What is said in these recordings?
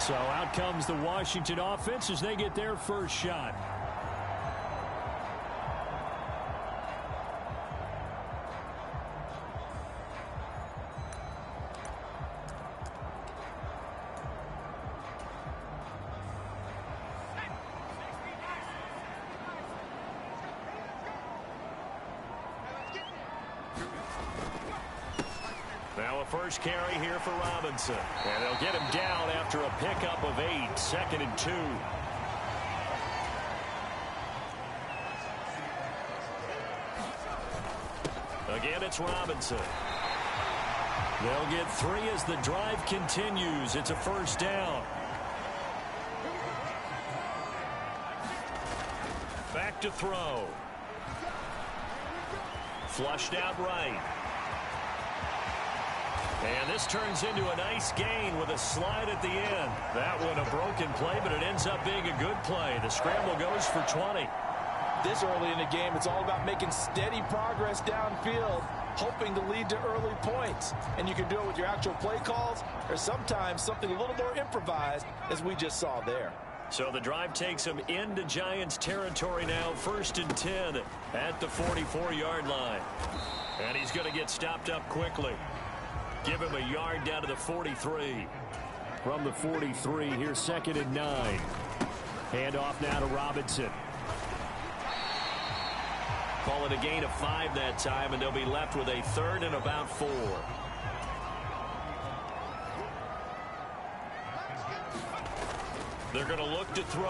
So out comes the Washington offense as they get their first shot. Now a first carry here for Robinson. And they'll get him down after a pickup of 8, 2nd and 2. Again, it's Robinson. They'll get 3 as the drive continues. It's a first down. Back to throw. Flushed out right. And this turns into a nice gain with a slide at the end. That one a broken play, but it ends up being a good play. The scramble goes for 20. This early in the game, it's all about making steady progress downfield, hoping to lead to early points. And you can do it with your actual play calls, or sometimes something a little more improvised, as we just saw there. So the drive takes him into Giants territory now, 1st and 10 at the 44-yard line. And he's going to get stopped up quickly. Give him a yard down to the 43. From the 43, here's 2nd and 9. Handoff now to Robinson. Call it a gain of 5 that time, and they'll be left with a 3rd and about 4. They're going to look to throw.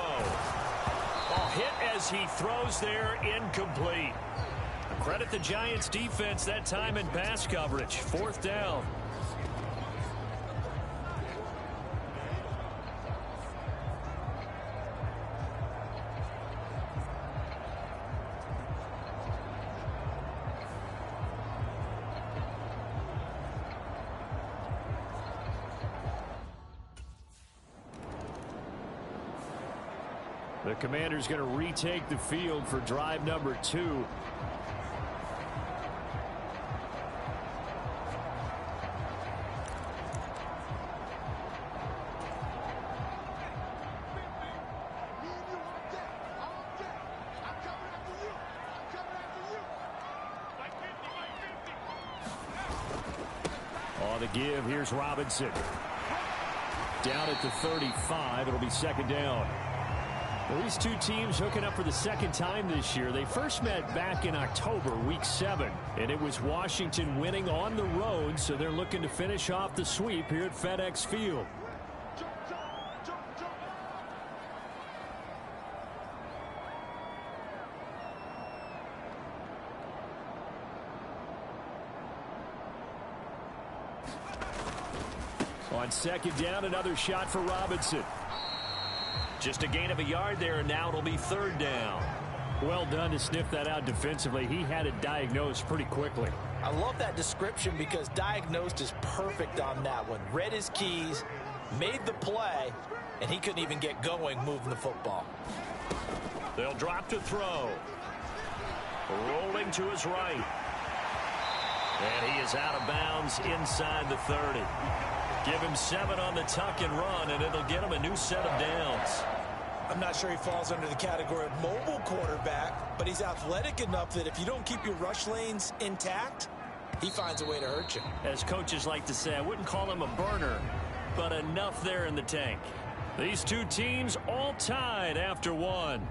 Oh, hit as he throws there, incomplete. Credit the Giants defense that time in pass coverage. 4th down. The Commander's going to retake the field for drive number 2. On the give, here's Robinson. Down at the 35, it'll be 2nd down. Well, these two teams hooking up for the 2nd time this year. They first met back in October, week 7, and it was Washington winning on the road, so they're looking to finish off the sweep here at FedEx Field. On 2nd down, another shot for Robinson. Just a gain of a yard there, and now it'll be 3rd down. Well done to sniff that out defensively. He had it diagnosed pretty quickly. I love that description because diagnosed is perfect on that one. Read his keys, made the play, and he couldn't even get going moving the football. They'll drop to throw. Rolling to his right. And he is out of bounds inside the 30. Give him 7 on the tuck and run, and it'll get him a new set of downs. I'm not sure he falls under the category of mobile quarterback, but he's athletic enough that if you don't keep your rush lanes intact, he finds a way to hurt you. As coaches like to say, I wouldn't call him a burner, but enough there in the tank. These two teams all tied after 1.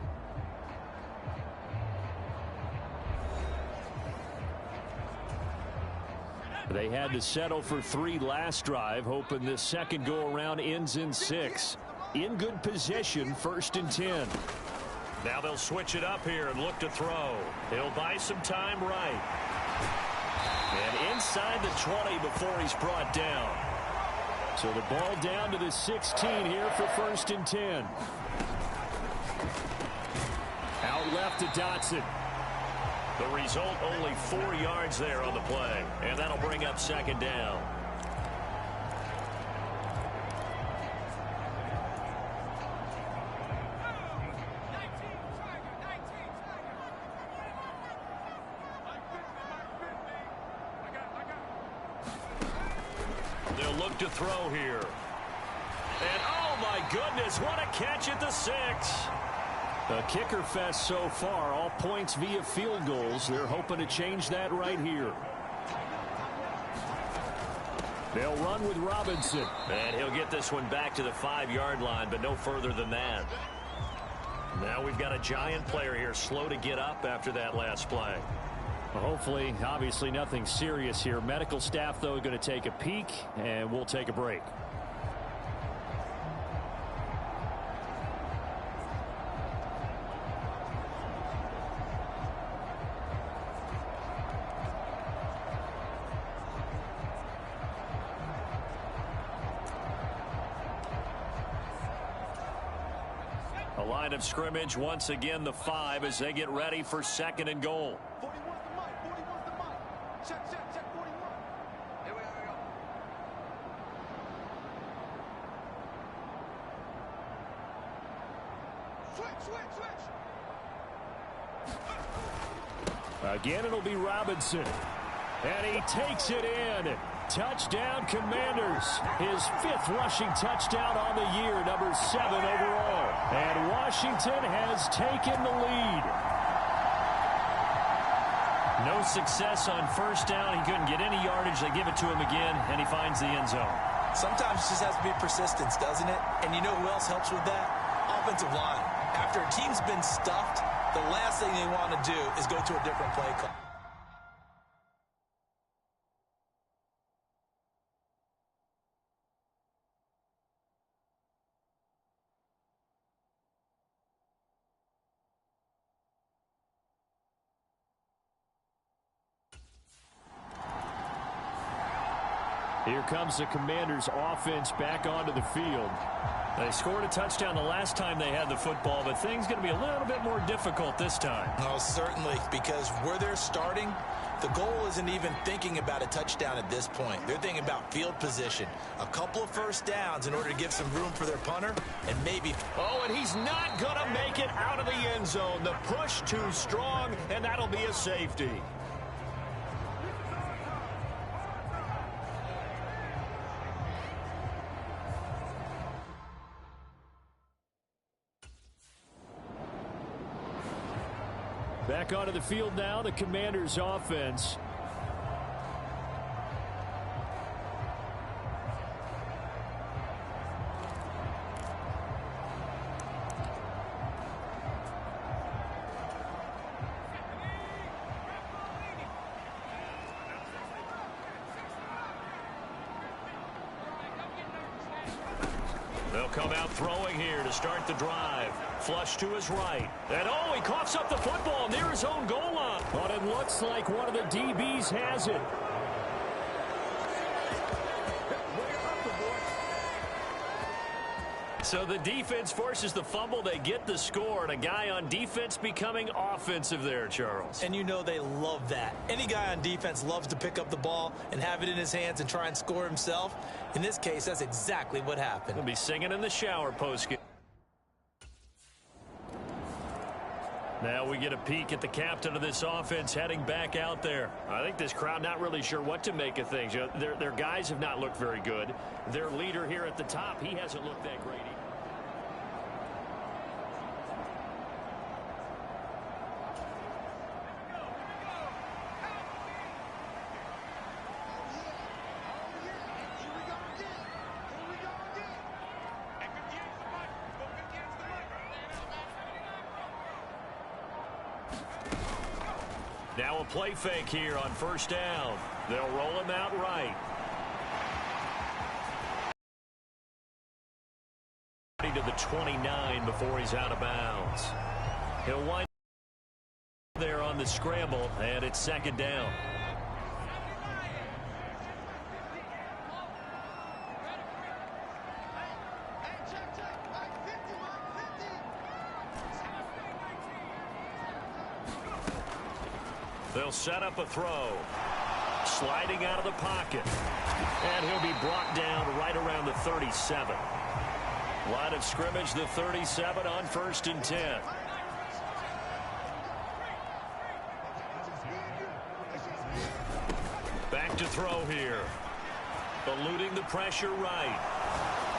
They had to settle for 3 last drive, hoping this second go-around ends in 6. In good position, 1st and 10. Now they'll switch it up here and look to throw. He'll buy some time right. And inside the 20 before he's brought down. So the ball down to the 16 here for 1st and 10. Out left to Dotson. The result, only 4 yards there on the play. And that'll bring up 2nd down. They'll look to throw here. And, oh, my goodness, what a catch at the 6. A kicker fest so far, all points via field goals. They're hoping to change that right here. They'll run with Robinson. And he'll get this one back to the 5-yard line, but no further than that. Now we've got a Giant player here slow to get up after that last play. Well, hopefully, obviously nothing serious here. Medical staff, though, going to take a peek, and we'll take a break. A line of scrimmage once again, the 5 as they get ready for 2nd and goal. 41 the mic. 41 the mic. Check, 41. Here we go. Switch. Again, it'll be Robinson. And he takes it in. Touchdown, Commanders. His 5th rushing touchdown on the year, number 7 overall. And Washington has taken the lead. No success on 1st down. He couldn't get any yardage. They give it to him again, and he finds the end zone. Sometimes it just has to be persistence, doesn't it? And you know who else helps with that? Offensive line. After a team's been stuffed, the last thing they want to do is go to a different play call. Here comes the Commanders' offense back onto the field. They scored a touchdown the last time they had the football, but things going to be a little bit more difficult this time. Oh, certainly, because where they're starting, the goal isn't even thinking about a touchdown at this point. They're thinking about field position, a couple of 1st downs in order to give some room for their punter, and maybe... Oh, and he's not going to make it out of the end zone. The push too strong, and that'll be a safety. Back onto the field now, the Commanders' offense. They'll come out throwing here to start the drive. Flush to his right. And oh, he coughs up the football near his own goal line. But it looks like one of the DBs has it. So the defense forces the fumble. They get the score. And a guy on defense becoming offensive there, Charles. And you know they love that. Any guy on defense loves to pick up the ball and have it in his hands and try and score himself. In this case, that's exactly what happened. He'll be singing in the shower postgame. Now we get a peek at the captain of this offense heading back out there. I think this crowd not really sure what to make of things. You know, their guys have not looked very good. Their leader here at the top, he hasn't looked that great either. Now a play fake here on 1st down. They'll roll him out right. To the 29 before he's out of bounds. He'll wind there on the scramble, and it's 2nd down. They'll set up a throw. Sliding out of the pocket. And he'll be brought down right around the 37. Line of scrimmage, the 37 on 1st and 10. Back to throw here. Eluding the pressure right.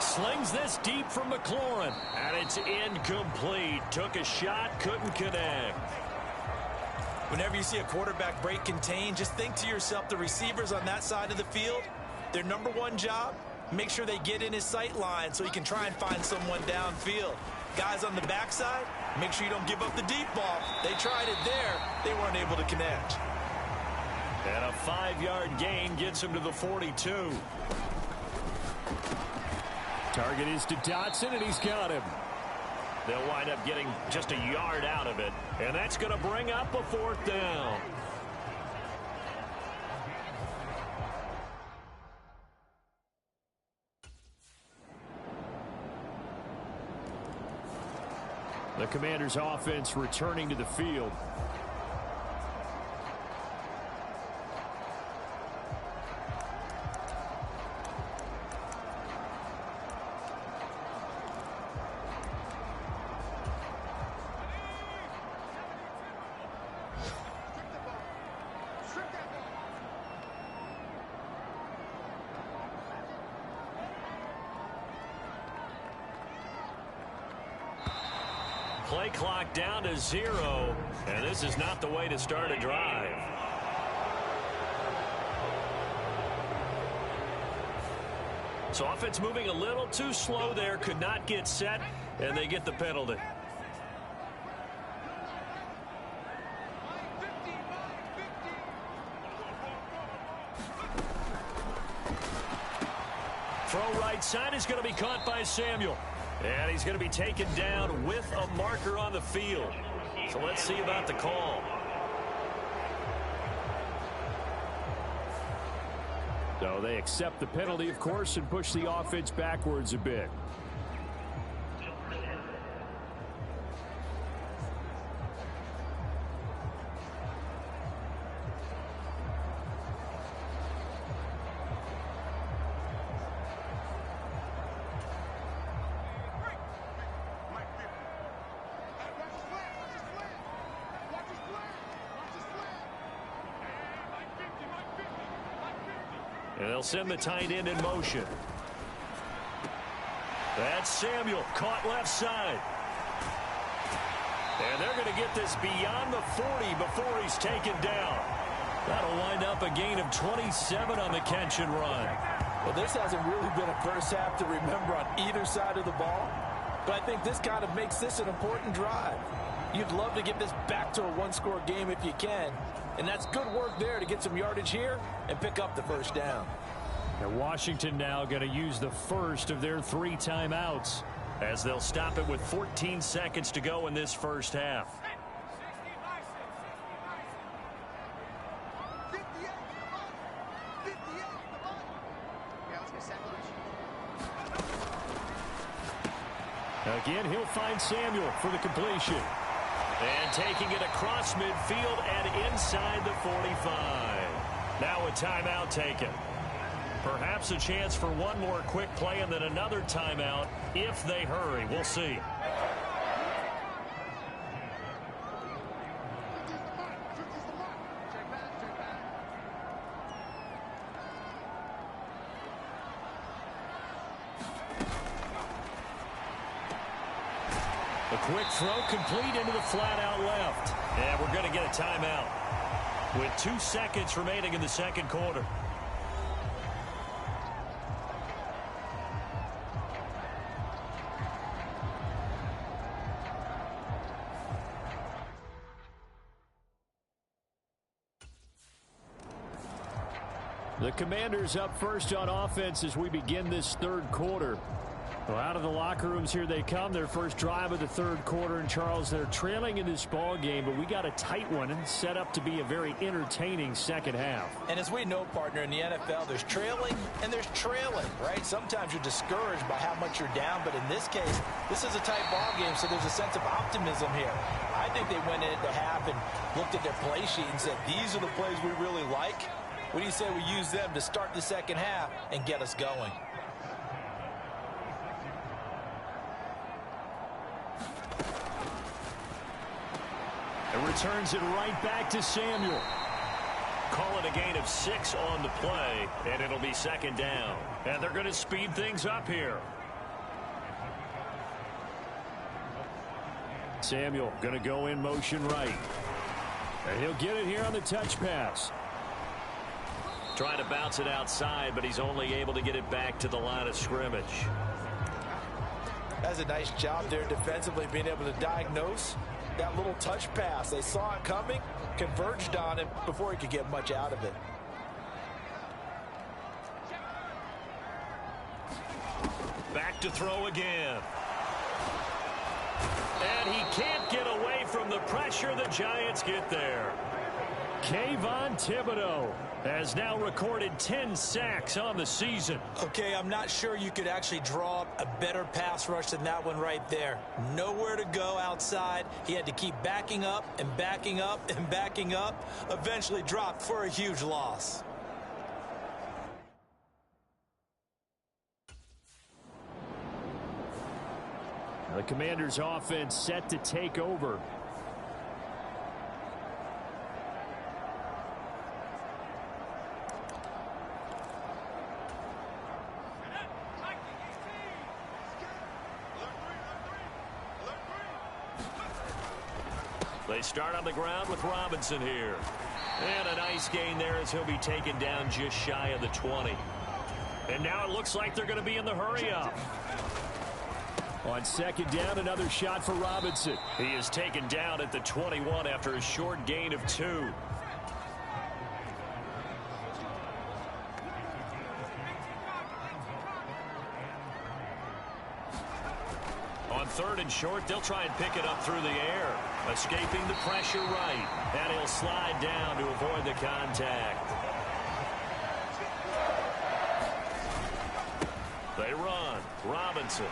Slings this deep from McLaurin. And it's incomplete. Took a shot, couldn't connect. Whenever you see a quarterback break contain, just think to yourself, the receivers on that side of the field, their number one job, make sure they get in his sight line so he can try and find someone downfield. Guys on the backside, make sure you don't give up the deep ball. They tried it there. They weren't able to connect. And a 5-yard gain gets him to the 42. Target is to Dotson, and he's got him. They'll wind up getting just a yard out of it, and that's going to bring up a 4th down. The Commanders' offense returning to the field. Play clock down to 0, and this is not the way to start a drive. So offense moving a little too slow there, could not get set, and they get the penalty. Throw right side is going to be caught by Samuel. And he's going to be taken down with a marker on the field. So let's see about the call. So they accept the penalty, of course, and push the offense backwards a bit. And they'll send the tight end in motion. That's Samuel, caught left side. And they're going to get this beyond the 40 before he's taken down. That'll wind up a gain of 27 on the catch and run. Well, this hasn't really been a first half to remember on either side of the ball. But I think this kind of makes this an important drive. You'd love to get this back to a one-score game if you can. And that's good work there to get some yardage here and pick up the first down. Now Washington now going to use the first of their 3 timeouts, as they'll stop it with 14 seconds to go in this first half. Again, he'll find Samuel for the completion. And taking it across midfield and inside the 45. Now a timeout taken. Perhaps a chance for one more quick play and then another timeout if they hurry. We'll see. A quick throw complete into the flat out left. And we're going to get a timeout with 2 seconds remaining in the second quarter. The Commanders up first on offense as we begin this third quarter. Well, out of the locker rooms here they come. Their first drive of the third quarter. And, Charles, they're trailing in this ball game, but we got a tight one and set up to be a very entertaining second half. And as we know, partner, in the NFL, there's trailing and there's trailing, right? Sometimes you're discouraged by how much you're down, but in this case, this is a tight ball game, so there's a sense of optimism here. I think they went into half and looked at their play sheet and said, these are the plays we really like. What do you say we use them to start the second half and get us going? It returns it right back to Samuel. Call it a gain of 6 on the play, and it'll be second down. And they're going to speed things up here. Samuel going to go in motion right. And he'll get it here on the touch pass. Trying to bounce it outside, but he's only able to get it back to the line of scrimmage. That's a nice job there defensively, being able to diagnose that little touch pass. They saw it coming, converged on him before he could get much out of it. Back to throw again. And he can't get away from the pressure. The Giants get there. Kayvon Thibodeau has now recorded 10 sacks on the season. Okay, I'm not sure you could actually draw up a better pass rush than that one right there. Nowhere to go outside. He had to keep backing up and backing up and backing up. Eventually dropped for a huge loss. The Commanders' offense set to take over. They start on the ground with Robinson here. And a nice gain there as he'll be taken down just shy of the 20. And now it looks like they're going to be in the hurry up. On second down, another shot for Robinson. He is taken down at the 21 after a short gain of 2. On third and short, they'll try and pick it up through the air. Escaping the pressure right. And he'll slide down to avoid the contact. They run. Robinson.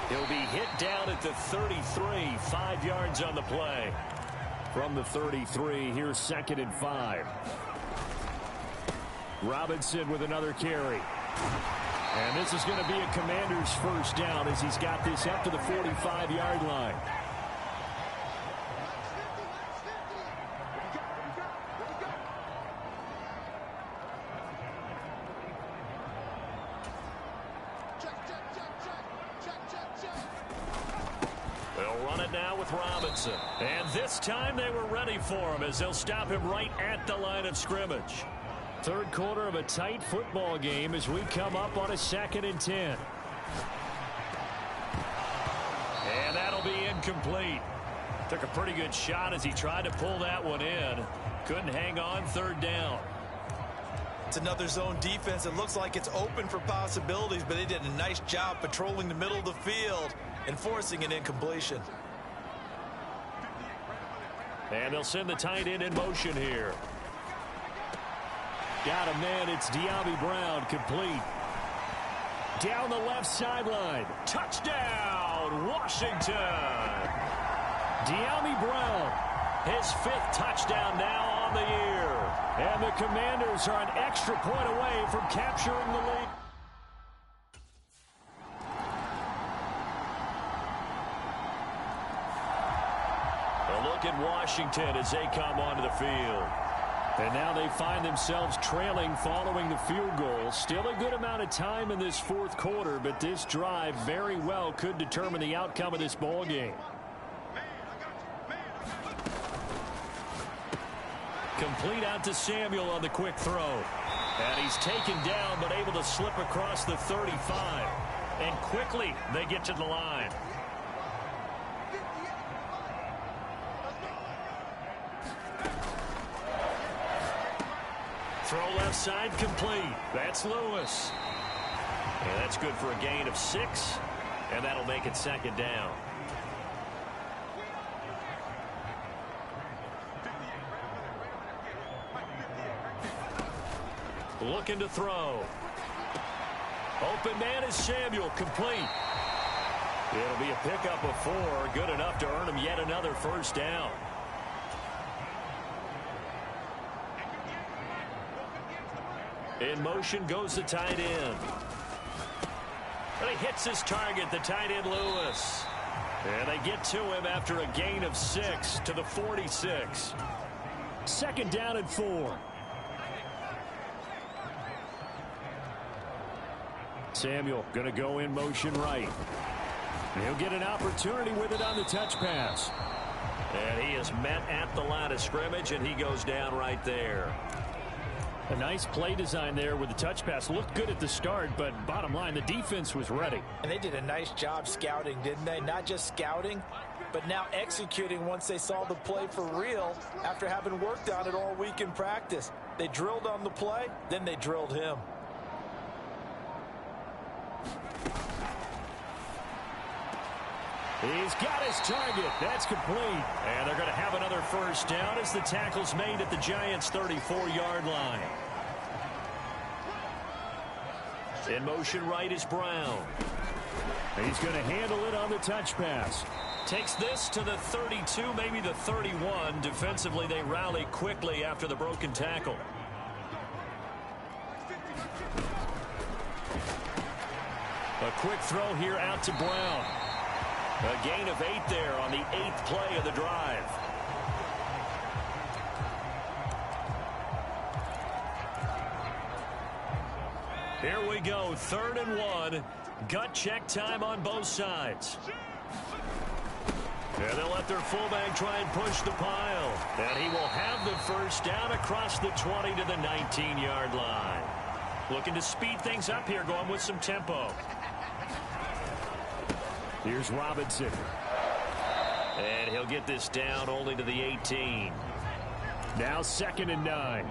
He'll be hit down at the 33, 5 yards on the play. From the 33, here's 2nd and 5. Robinson with another carry. And this is going to be a Commander's first down as he's got this up to the 45-yard line. They'll run it now with Robinson. And this time they were ready for him as they'll stop him right at the line of scrimmage. Third quarter of a tight football game as we come up on a 2nd and 10. And that'll be incomplete. Took a pretty good shot as he tried to pull that one in. Couldn't hang on, 3rd down. It's another zone defense. It looks like it's open for possibilities, but they did a nice job patrolling the middle of the field and forcing an incompletion. And they'll send the tight end in motion here. Got him, man. It's De'Ami Brown, complete. Down the left sideline. Touchdown, Washington. De'Ami Brown, his 5th touchdown now on the year. And the Commanders are an extra point away from capturing the lead. A look at Washington as they come onto the field. And now they find themselves trailing following the field goal. Still a good amount of time in this 4th quarter, but this drive very well could determine the outcome of this ball game. Complete out to Samuel on the quick throw. And he's taken down but able to slip across the 35. And quickly they get to the line. Throw left side complete. That's Lewis. And that's good for a gain of 6. And that'll make it 2nd down. Looking to throw. Open man is Samuel, complete. It'll be a pickup of 4, good enough to earn him yet another 1st down. In motion goes the tight end. And he hits his target, the tight end Lewis. And they get to him after a gain of 6 to the 46. 2nd down and 4. Samuel going to go in motion right. He'll get an opportunity with it on the touch pass. And he is met at the line of scrimmage, and he goes down right there. A nice play design there with the touch pass. Looked good at the start, but bottom line, the defense was ready. And they did a nice job scouting, didn't they? Not just scouting, but now executing once they saw the play for real after having worked on it all week in practice. They drilled on the play, then they drilled him. He's got his target. That's complete. And they're going to have another first down as the tackle's made at the Giants' 34-yard line. In motion right is Brown. He's going to handle it on the touch pass. Takes this to the 32, maybe the 31. Defensively, they rally quickly after the broken tackle. A quick throw here out to Brown. A gain of 8 there on the 8th play of the drive. Here we go, 3rd and 1. Gut check time on both sides. And they'll let their fullback try and push the pile. And he will have the first down across the 20 to the 19-yard line. Looking to speed things up here, going with some tempo. Here's Robinson. And he'll get this down only to the 18. Now 2nd and 9.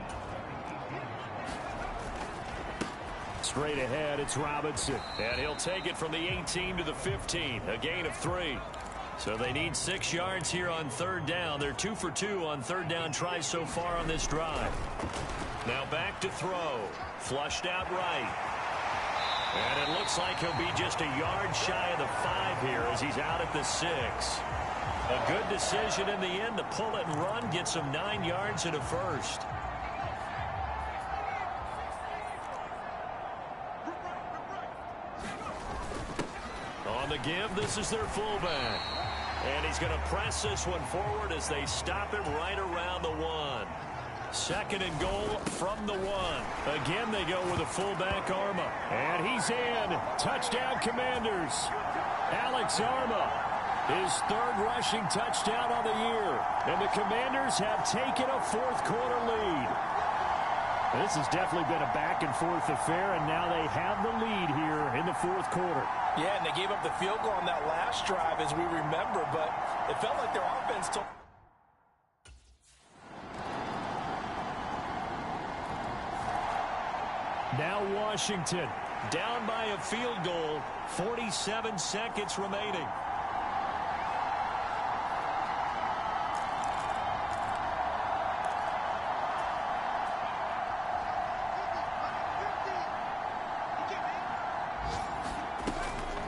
Straight ahead, it's Robinson. And he'll take it from the 18 to the 15. A gain of 3. So they need 6 yards here on 3rd down. They're 2 for 2 on 3rd down tries so far on this drive. Now back to throw. Flushed out right. And it looks like he'll be just a yard shy of the 5 here as he's out at the 6. A good decision in the end to pull it and run, get some 9 yards and a first. On the give, this is their fullback. And he's going to press this one forward as they stop him right around the 1. 2nd and goal from the 1. Again, they go with a fullback, Arma. And he's in. Touchdown, Commanders. Alex Arma, his 3rd rushing touchdown on the year. And the Commanders have taken a 4th quarter lead. This has definitely been a back-and-forth affair, and now they have the lead here in the 4th quarter. Yeah, and they gave up the field goal on that last drive, as we remember, but it felt like their offense took. Now Washington. Down by a field goal. 47 seconds remaining.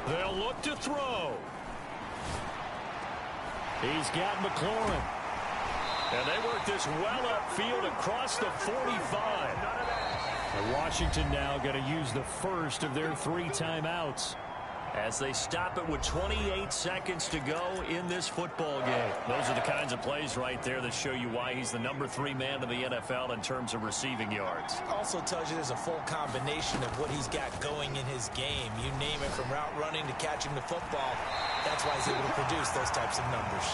They'll look to throw. He's got McLaurin. And they work this well upfield across the 45. And Washington now going to use the first of their 3 timeouts. As they stop it with 28 seconds to go in this football game. Those are the kinds of plays right there that show you why he's the number 3 man in the NFL in terms of receiving yards. Also tells you there's a full combination of what he's got going in his game. You name it, from route running to catching the football. That's why he's able to produce those types of numbers.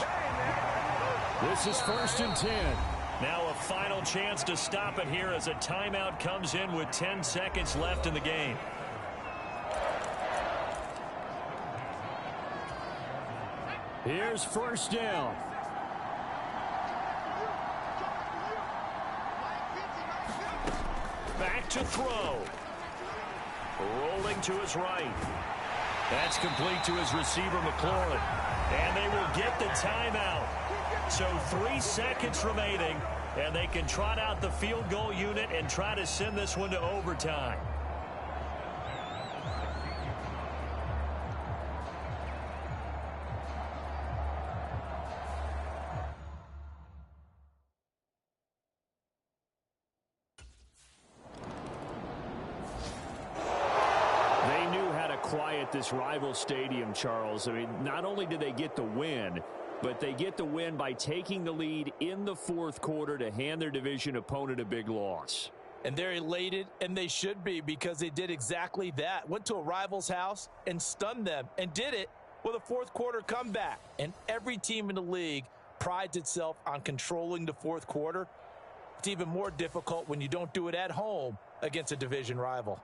This is 1st and 10. Now a final chance to stop it here as a timeout comes in with 10 seconds left in the game. Here's 1st down. Back to throw. Rolling to his right. That's complete to his receiver, McLaurin. And they will get the timeout. So 3 seconds remaining, and they can trot out the field goal unit and try to send this one to overtime. They knew how to quiet this rival stadium, Charles. I mean, not only did they get the win, but they get the win by taking the lead in the 4th quarter to hand their division opponent a big loss. And they're elated, and they should be, because they did exactly that. Went to a rival's house and stunned them, and did it with a fourth quarter comeback. And every team in the league prides itself on controlling the fourth quarter. It's even more difficult when you don't do it at home against a division rival.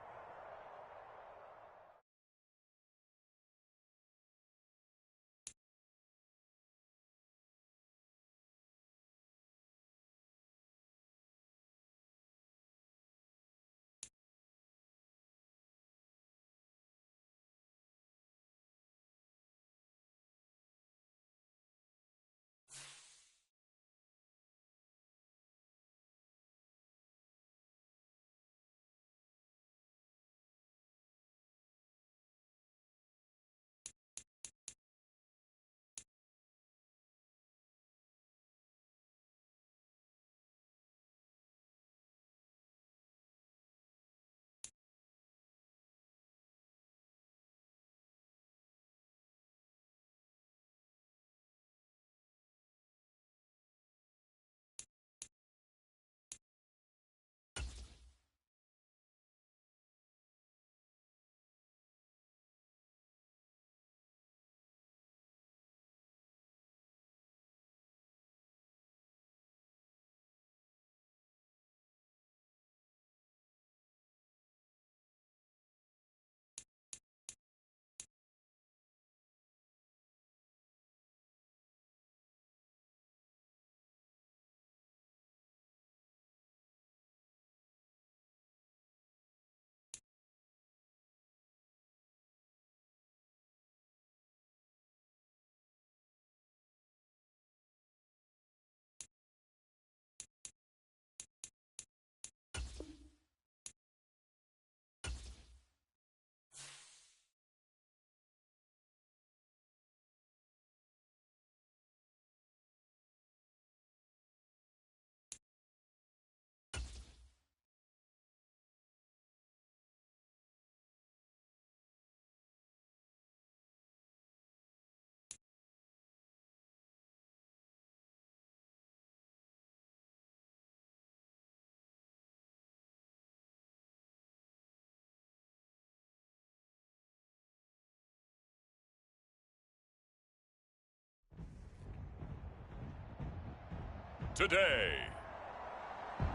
Today,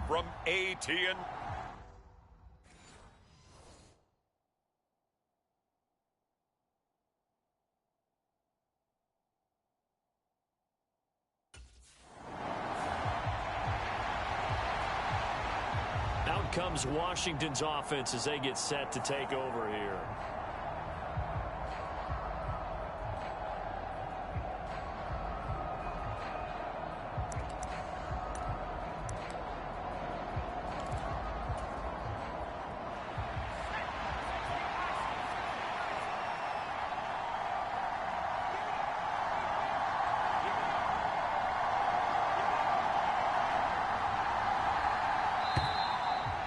from AT&T. Out comes Washington's offense as they get set to take over here.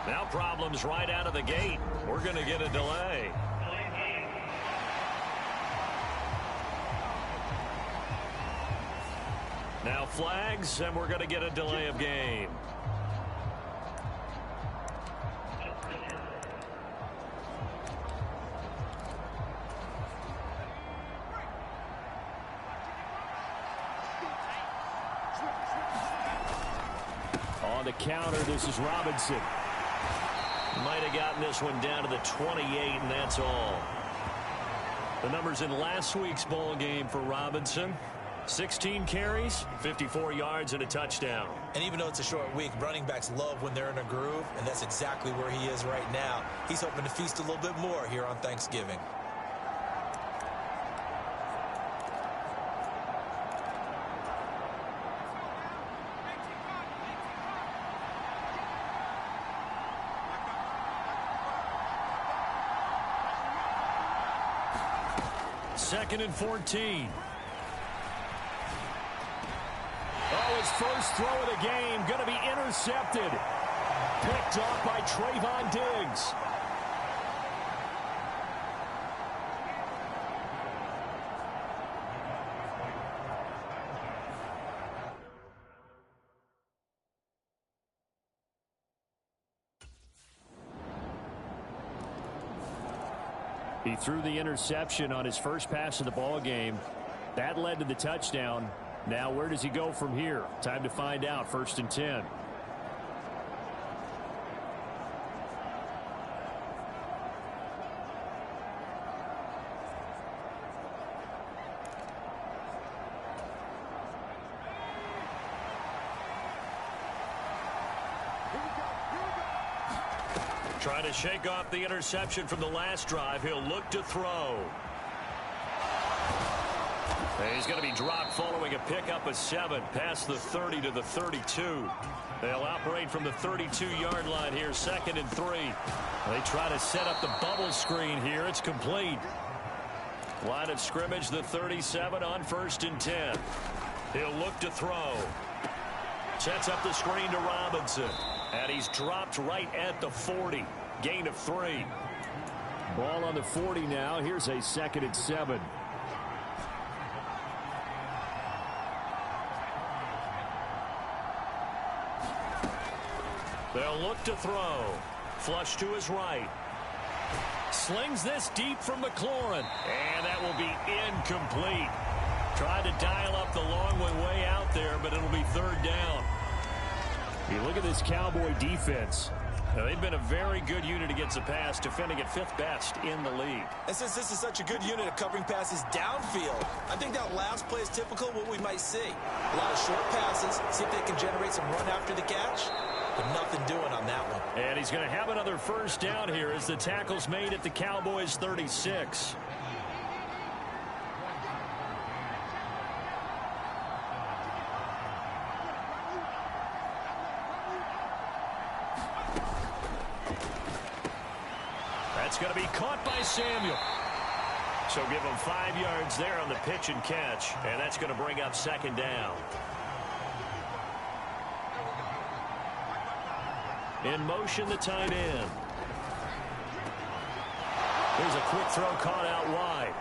Now problems right out of the gate. We're going to get a delay. Now flags, and we're going to get a delay of game. On the counter, this is Robinson. Might have gotten this one down to the 28, and that's all. The numbers in last week's ball game for Robinson: 16 carries, 54 yards, and a touchdown. And even though it's a short week, running backs love when they're in a groove, and that's exactly where he is right now. He's hoping to feast a little bit more here on Thanksgiving. Second and 14. Oh, his first throw of the game going to be intercepted. Picked off by Trayvon Diggs. He threw the interception on his first pass of the ball game. That led to the touchdown. Now where does he go from here? Time to find out. 1st and 10. Trying to shake off the interception from the last drive. He'll look to throw. He's going to be dropped following a pickup of 7 past the 30 to the 32. They'll operate from the 32-yard line here, 2nd and 3. They try to set up the bubble screen here. It's complete. Line of scrimmage, the 37 on 1st and 10. He'll look to throw. Sets up the screen to Robinson. And he's dropped right at the 40. Gain of 3. Ball on the 40 now. Here's a 2nd and 7. They'll look to throw. Flush to his right. Slings this deep from McLaurin. And that will be incomplete. Tried to dial up the long one way out there, but it'll be 3rd down. You look at this Cowboy defense. Now, they've been a very good unit against the pass, defending at 5th best in the league. And since this is such a good unit of covering passes downfield, I think that last play is typical of what we might see. A lot of short passes, see if they can generate some run after the catch, but nothing doing on that one. And he's going to have another 1st down here as the tackle's made at the Cowboys' 36. That's going to be caught by Samuel. So give him 5 yards there on the pitch and catch. And that's going to bring up 2nd down. In motion, the tight end. Here's a quick throw caught out wide.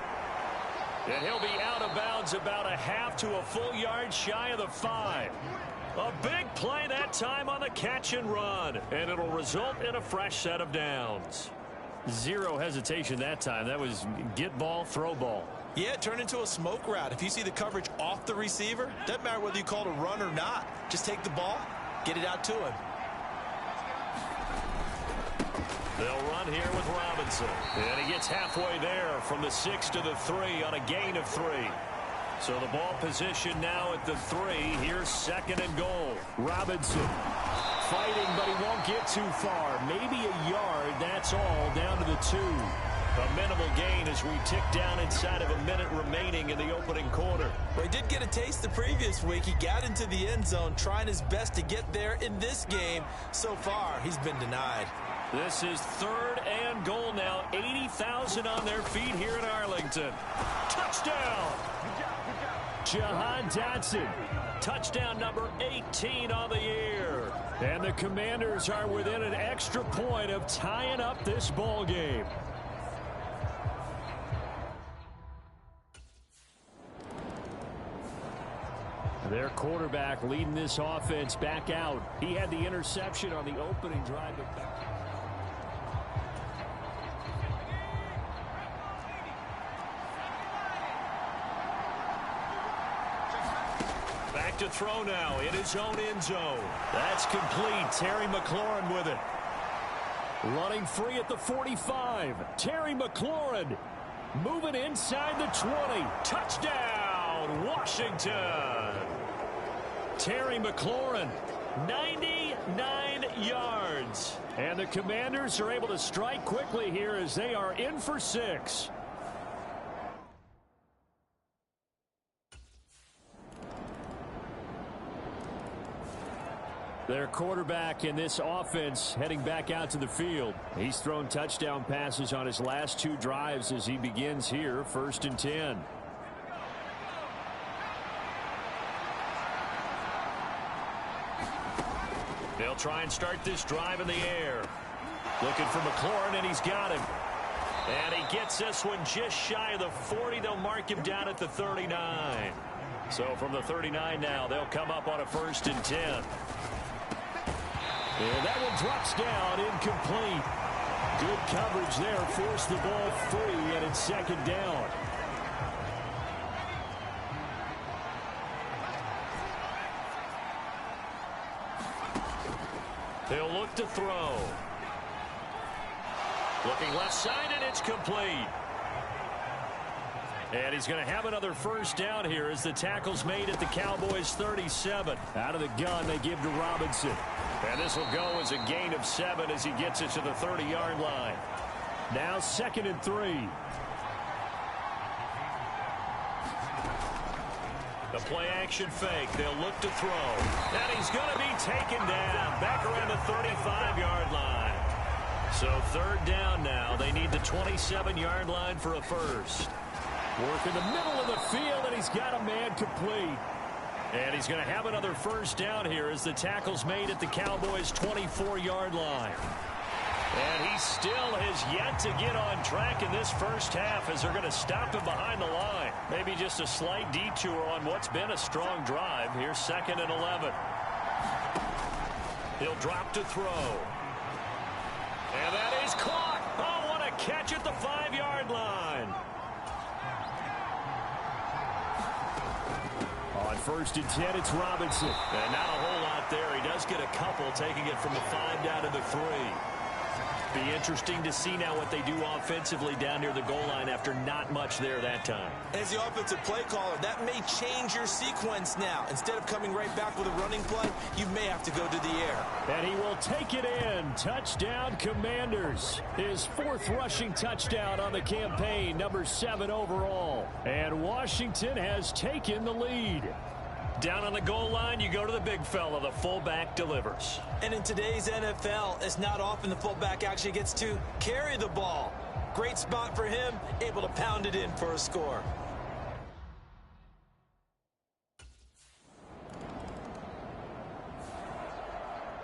And he'll be out of bounds about a half to a full yard shy of the 5. A big play that time on the catch and run. And it'll result in a fresh set of downs. Zero hesitation that time. That was get ball, throw ball. Yeah, it turned into a smoke route. If you see the coverage off the receiver, doesn't matter whether you call it a run or not. Just take the ball, get it out to him. They'll run here with Robinson. And he gets halfway there from the 6 to the 3 on a gain of 3. So the ball position now at the 3. Here's 2nd and goal. Robinson fighting, but he won't get too far. Maybe a yard, that's all, down to the 2. A minimal gain as we tick down inside of a minute remaining in the opening quarter. Well, he did get a taste the previous week. He got into the end zone, trying his best to get there in this game. So far, he's been denied. This is 3rd and goal now. 80,000 on their feet here in Arlington. Touchdown! Jahan Dotson. Touchdown number 18 on the year. And the Commanders are within an extra point of tying up this ball game. Their quarterback leading this offense back out. He had the interception on the opening drive. Back to throw now in his own end zone. That's complete. Terry McLaurin with it. Running free at the 45. Terry McLaurin moving inside the 20. Touchdown, Washington. Terry McLaurin, 99 yards. And the Commanders are able to strike quickly here as they are in for 6. Their quarterback in this offense heading back out to the field. He's thrown touchdown passes on his last 2 drives as he begins here, 1st and 10. They'll try and start this drive in the air. Looking for McLaurin, and he's got him. And he gets this one just shy of the 40. They'll mark him down at the 39. So from the 39 now, they'll come up on a 1st and 10. And that one drops down, incomplete. Good coverage there. Forced the ball free, and it's second down. They'll look to throw. Looking left side, and it's complete. And he's going to have another first down here as the tackle's made at the Cowboys' 37. Out of the gun, they give to Robinson. And this will go as a gain of 7 as he gets it to the 30-yard line. Now 2nd and 3. The play-action fake. They'll look to throw. And he's going to be taken down back around the 35-yard line. So 3rd down now. They need the 27-yard line for a first. Work in the middle of the field, and he's got a man complete. And he's going to have another first down here as the tackle's made at the Cowboys' 24-yard line. And he still has yet to get on track in this first half as they're going to stop him behind the line. Maybe just a slight detour on what's been a strong drive. Here's 2nd and 11. He'll drop to throw. And that is caught. Oh, what a catch at the 5-yard line. On 1st and 10, it's Robinson. And not a whole lot there. He does get a couple, taking it from the 5 down to the 3. Be interesting to see now what they do offensively down near the goal line after not much there that time. As the offensive play caller, that may change your sequence now. Instead of coming right back with a running play, you may have to go to the air. And he will take it in. Touchdown, Commanders. His 4th rushing touchdown on the campaign, number 7 overall. And Washington has taken the lead. Down on the goal line, you go to the big fella. The fullback delivers. And in today's NFL, it's not often the fullback actually gets to carry the ball. Great spot for him, able to pound it in for a score.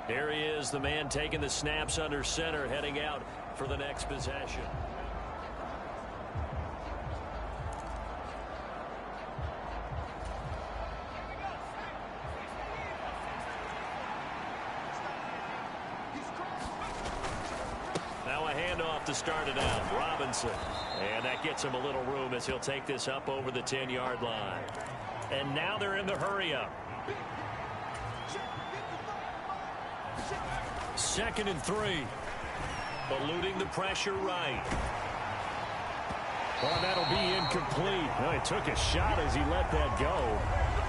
Here he is, the man taking the snaps under center, heading out for the next possession. To start it out, Robinson. And that gets him a little room as he'll take this up over the 10-yard line. And now they're in the hurry-up. 2nd and 3. Eluding the pressure right. Well, that'll be incomplete. Well, he took a shot as he let that go.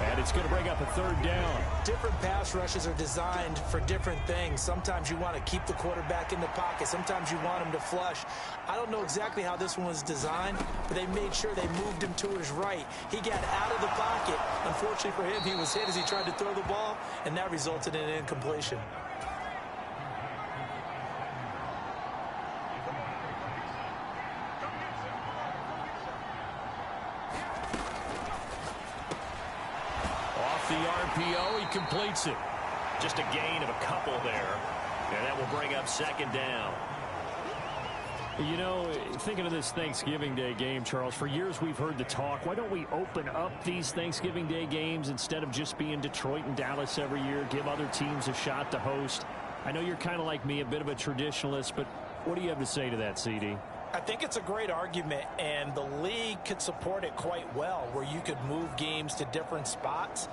And it's going to bring up a 3rd down. Different pass rushes are designed for different things. Sometimes you want to keep the quarterback in the pocket. Sometimes you want him to flush. I don't know exactly how this one was designed, but they made sure they moved him to his right. He got out of the pocket. Unfortunately for him, he was hit as he tried to throw the ball, and that resulted in an incompletion. He completes it. Just a gain of a couple there. And that will bring up 2nd down. You know, thinking of this Thanksgiving Day game, Charles, for years we've heard the talk, why don't we open up these Thanksgiving Day games instead of just being Detroit and Dallas every year, give other teams a shot to host? I know you're kind of like me, a bit of a traditionalist, but what do you have to say to that, CD? I think it's a great argument, and the league could support it quite well, where you could move games to different spots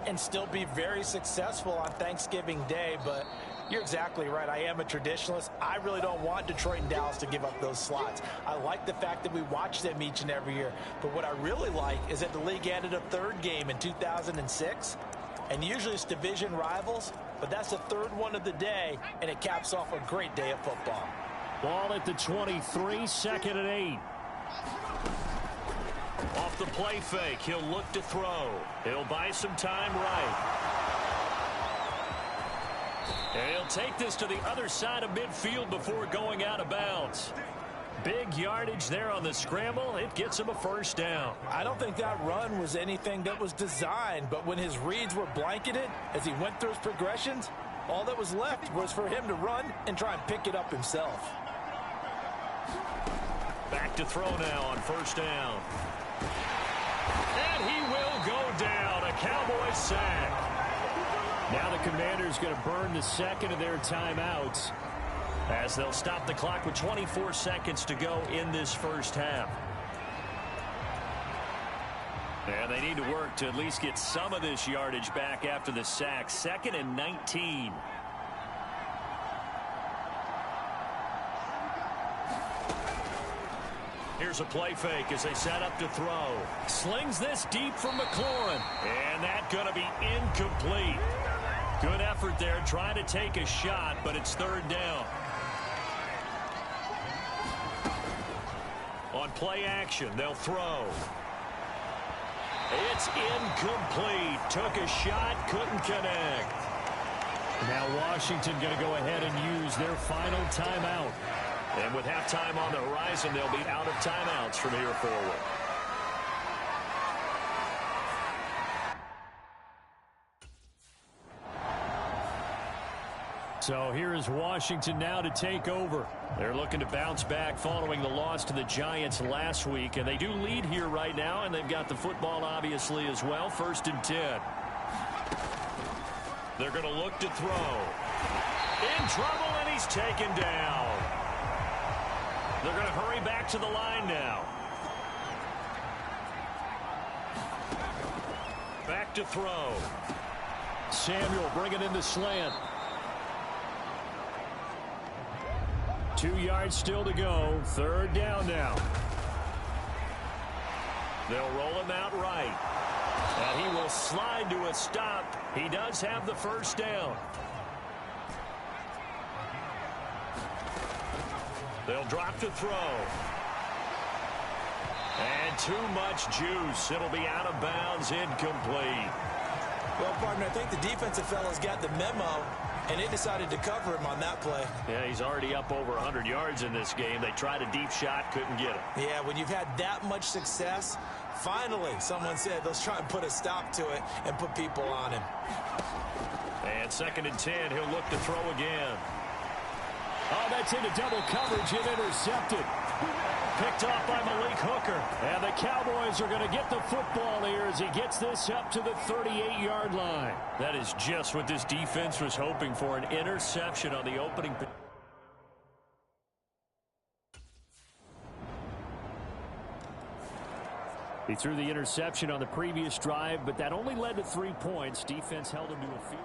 and still be very successful on Thanksgiving Day. But you're exactly right. I am a traditionalist. I really don't want Detroit and Dallas to give up those slots. I like the fact that we watch them each and every year. But what I really like is that the league added a 3rd game in 2006. And usually it's division rivals, but that's the 3rd one of the day, and it caps off a great day of football. Ball at the 23, 2nd and 8. Off the play fake, he'll look to throw. He'll buy some time right. And he'll take this to the other side of midfield before going out of bounds. Big yardage there on the scramble. It gets him a first down. I don't think that run was anything that was designed, but when his reads were blanketed as he went through his progressions, all that was left was for him to run and try and pick it up himself. Back to throw now on first down. And he will go down. A Cowboys sack. Now the Commanders going to burn the 2nd of their timeouts as they'll stop the clock with 24 seconds to go in this first half. And they need to work to at least get some of this yardage back after the sack. 2nd and 19. Here's a play fake as they set up to throw. Slings this deep from McLaurin. And that's going to be incomplete. Good effort there trying to take a shot, but it's 3rd down. On play action, they'll throw. It's incomplete. Took a shot, couldn't connect. Now Washington going to go ahead and use their final timeout. And with halftime on the horizon, they'll be out of timeouts from here forward. So here is Washington now to take over. They're looking to bounce back following the loss to the Giants last week. And they do lead here right now, and they've got the football obviously as well. 1st and 10. They're going to look to throw. In trouble, and he's taken down. They're going to hurry back to the line now. Back to throw. Samuel bringing in the slant. 2 yards still to go. 3rd down now. They'll roll him out right. And he will slide to a stop. He does have the 1st down. They'll drop to throw. And too much juice. It'll be out of bounds, incomplete. Well, partner, I think the defensive fellas got the memo, and they decided to cover him on that play. Yeah, he's already up over 100 yards in this game. They tried a deep shot, couldn't get it. Yeah, when you've had that much success, finally someone said, let's try and put a stop to it and put people on him. And 2nd and 10, he'll look to throw again. Oh, that's into double coverage and intercepted. Picked off by Malik Hooker. And the Cowboys are going to get the football here as he gets this up to the 38-yard line. That is just what this defense was hoping for, an interception on the opening. He threw the interception on the previous drive, but that only led to 3 points. Defense held him to a field.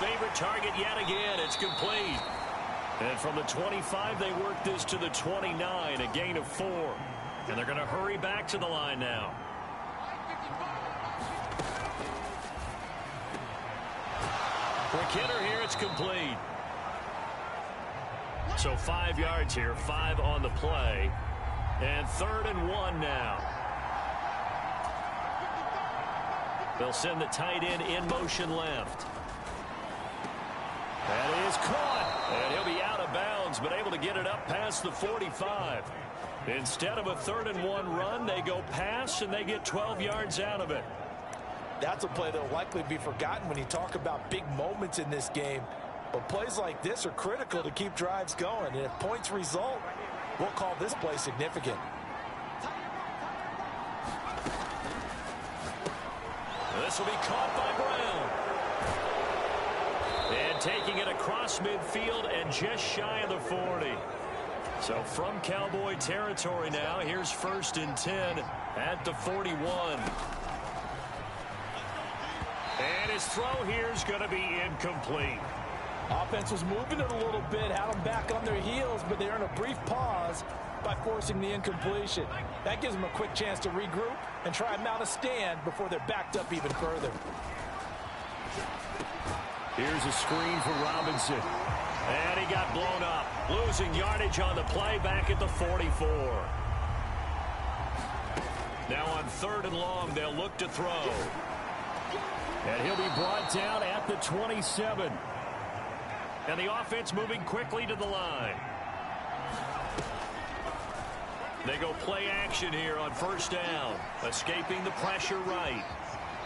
Favorite target yet again. It's complete. And from the 25, they work this to the 29, a gain of 4. And they're going to hurry back to the line now. For Kidder here, it's complete. So 5 yards here, 5 on the play. And 3rd and 1 now. They'll send the tight end in motion left. That is caught. And he'll be out of bounds, but able to get it up past the 45. Instead of a 3rd and 1 run, they go pass, and they get 12 yards out of it. That's a play that will likely be forgotten when you talk about big moments in this game. But plays like this are critical to keep drives going. And if points result, we'll call this play significant. This will be caught by Brown. And taking it across midfield and just shy of the 40. So from Cowboy territory now, here's 1st and 10 at the 41. And his throw here is going to be incomplete. Offense was moving it a little bit, had them back on their heels, but they earned a brief pause by forcing the incompletion. That gives them a quick chance to regroup and try and mount a stand before they're backed up even further. Here's a screen for Robinson. And he got blown up. Losing yardage on the play back at the 44. Now on 3rd and long, they'll look to throw. And he'll be brought down at the 27. And the offense moving quickly to the line. They go play action here on 1st down. Escaping the pressure right.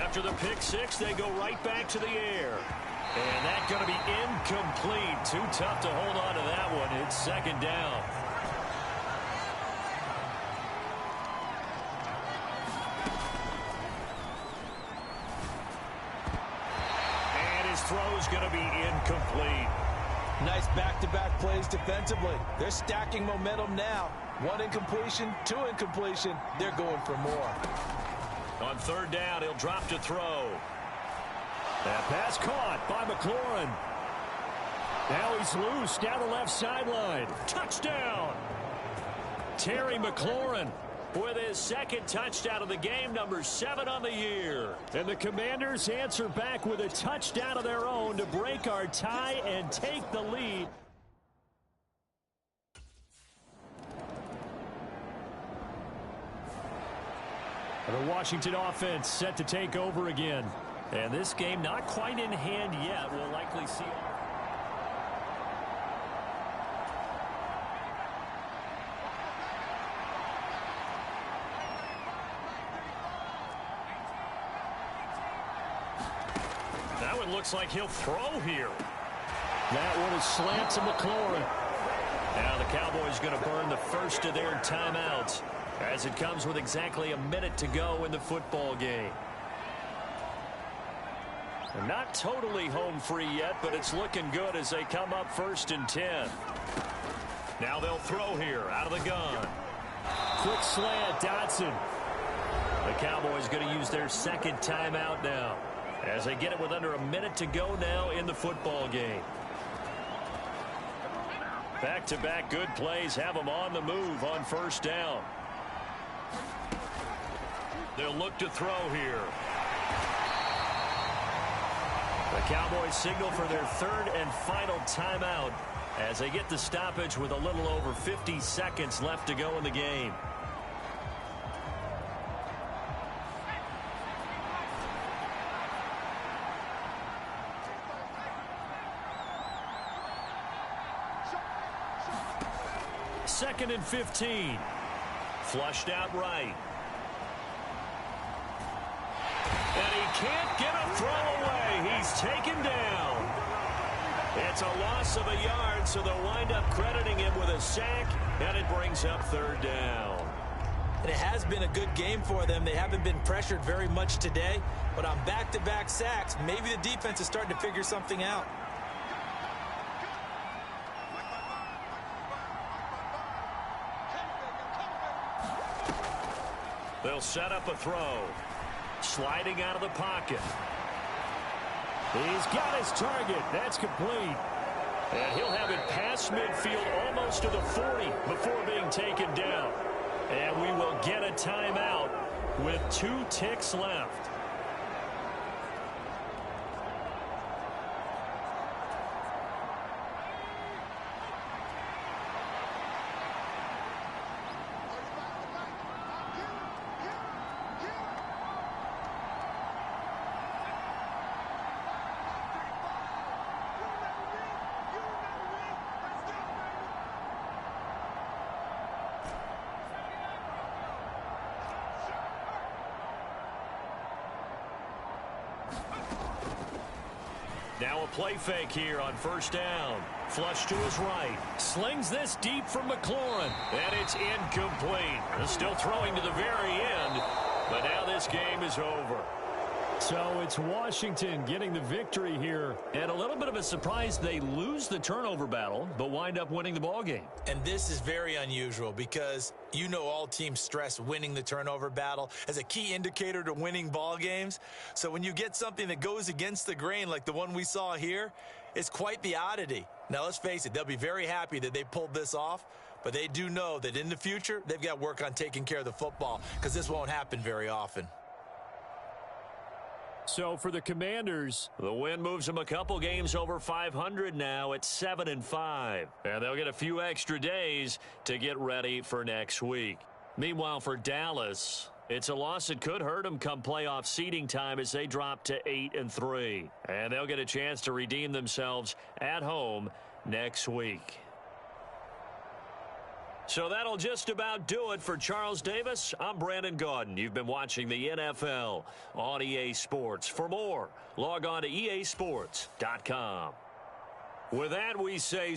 After the pick six, they go right back to the air. And that's going to be incomplete. Too tough to hold on to that one. It's second down. And his throw's going to be incomplete. Nice back-to-back plays defensively. They're stacking momentum now. One incompletion, two incompletion. They're going for more. On third down, he'll drop to throw. That pass caught by McLaurin. Now he's loose down the left sideline. Touchdown! Terry McLaurin with his second touchdown of the game, number 7 on the year. And the Commanders answer back with a touchdown of their own to break our tie and take the lead. The Washington offense set to take over again. And this game not quite in hand yet. We'll likely see. That one looks like he'll throw here. That one is slant to McLaurin. Now the Cowboys going to burn the first of their timeouts as it comes with exactly a minute to go in the football game. They're not totally home free yet, but it's looking good as they come up 1st and 10. Now they'll throw here out of the gun. Quick slant, Dotson. The Cowboys going to use their second timeout now as they get it with under a minute to go now in the football game. Back-to-back good plays have them on the move on 1st down. They'll look to throw here. The Cowboys signal for their 3rd and final timeout as they get the stoppage with a little over 50 seconds left to go in the game. Second and 15. Flushed out right. And he can't get a throw away. He's taken down. It's a loss of a yard, so they'll wind up crediting him with a sack, and it brings up 3rd down. And it has been a good game for them. They haven't been pressured very much today, but on back-to-back sacks, maybe the defense is starting to figure something out. They'll set up a throw. Sliding out of the pocket. He's got his target. That's complete. And he'll have it past midfield almost to the 40 before being taken down. And we will get a timeout with 2 ticks left. Now a play fake here on 1st down. Flush to his right. Slings this deep from McLaurin. And it's incomplete. Still throwing to the very end. But now this game is over. So it's Washington getting the victory here. And a little bit of a surprise, they lose the turnover battle, but wind up winning the ball game. And this is very unusual because you know all teams stress winning the turnover battle as a key indicator to winning ball games. So when you get something that goes against the grain like the one we saw here, it's quite the oddity. Now let's face it, they'll be very happy that they pulled this off, but they do know that in the future, they've got work on taking care of the football because this won't happen very often. So for the Commanders, the win moves them a couple games over 500 now at 7-5. And they'll get a few extra days to get ready for next week. Meanwhile, for Dallas, it's a loss that could hurt them come playoff seeding time as they drop to 8-3. And they'll get a chance to redeem themselves at home next week. So that'll just about do it for Charles Davis. I'm Brandon Gaudin. You've been watching the NFL on EA Sports. For more, log on to easports.com. With that, we say...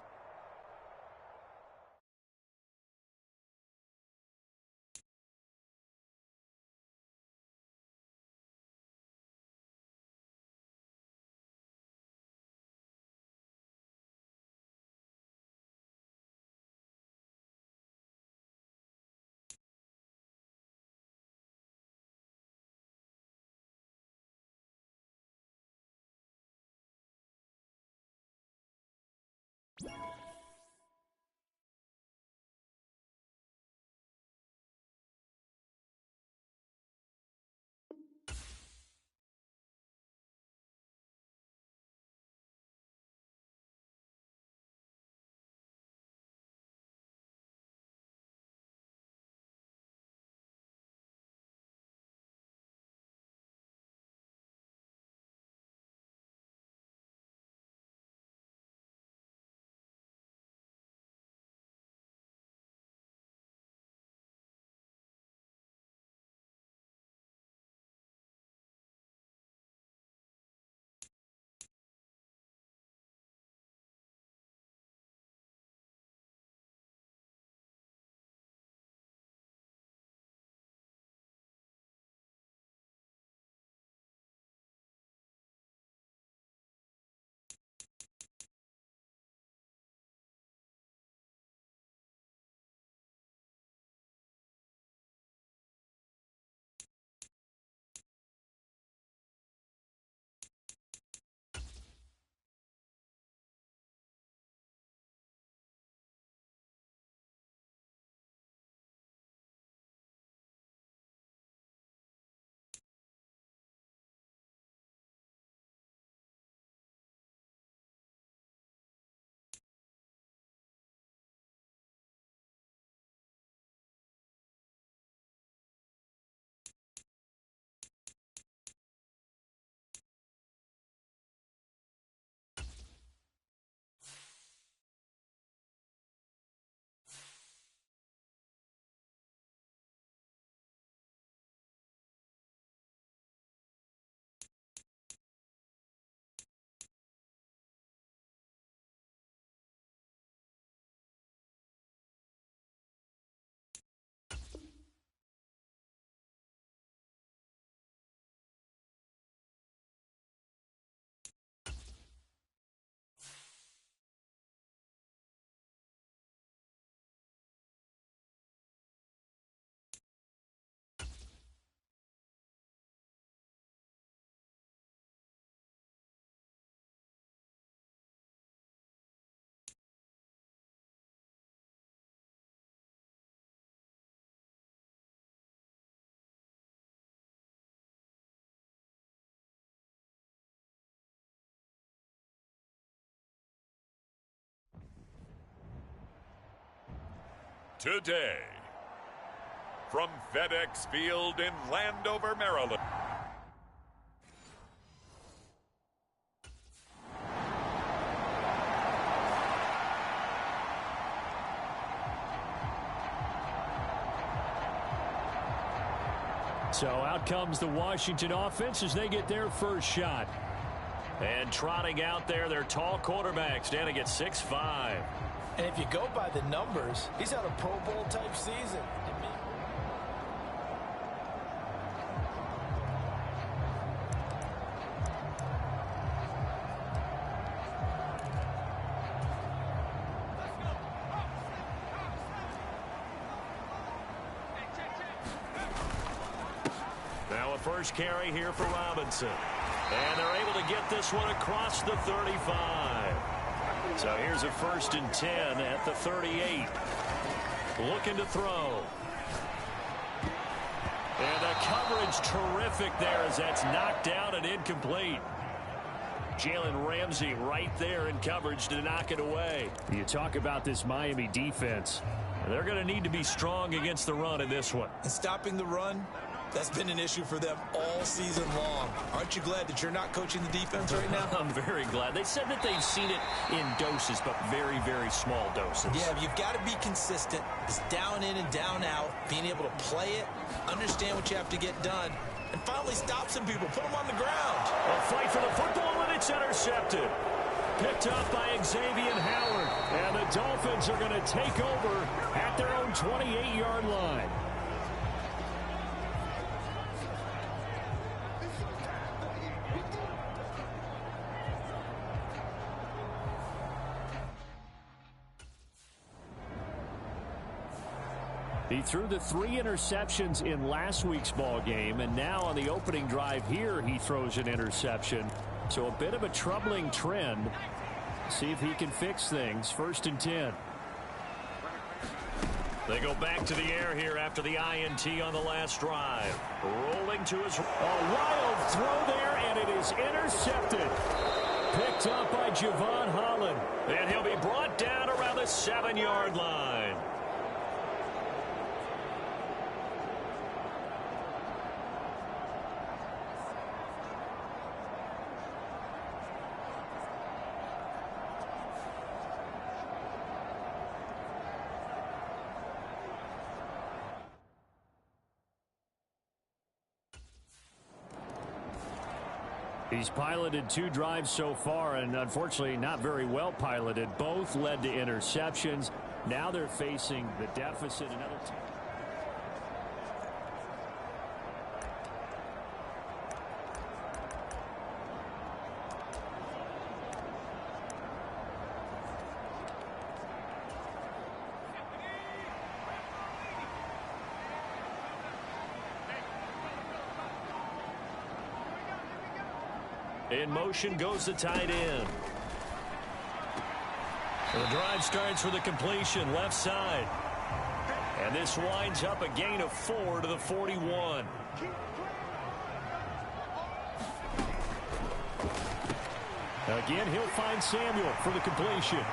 Today, from FedEx Field in Landover, Maryland. So out comes the Washington offense as they get their first shot. And trotting out there, their tall quarterback standing at 6'5". And if you go by the numbers, he's had a Pro Bowl type season. Now a first carry here for Robinson. And they're able to get this one across the 35. So here's a 1st and 10 at the 38. Looking to throw. And the coverage terrific there as that's knocked down and incomplete. Jalen Ramsey right there in coverage to knock it away. You talk about this Miami defense. They're going to need to be strong against the run in this one. And stopping the run, That's been an issue for them all season long. Aren't you glad that you're not coaching the defense right now? I'm very glad. They said that they've seen it in doses, but very, very small doses. Yeah, you've got to be consistent. It's down in and down out, being able to play it, understand what you have to get done, and finally stop some people, put them on the ground. A fight for the football, and it's intercepted. Picked up by Xavier Howard. And the Dolphins are going to take over at their own 28-yard line. He threw the 3 interceptions in last week's ball game, and now on the opening drive here, he throws an interception. So a bit of a troubling trend. See if he can fix things. 1st and 10. They go back to the air here after the INT on the last drive. Rolling to his... A wild throw there, and it is intercepted. Picked up by Javon Holland. And he'll be brought down around the 7-yard line. He's piloted 2 drives so far, and unfortunately not very well piloted. Both led to interceptions. Now they're facing the deficit. Another team. In motion goes the tight end. The drive starts with a completion left side. And this winds up a gain of 4 to the 41. Again, he'll find Samuel for the completion.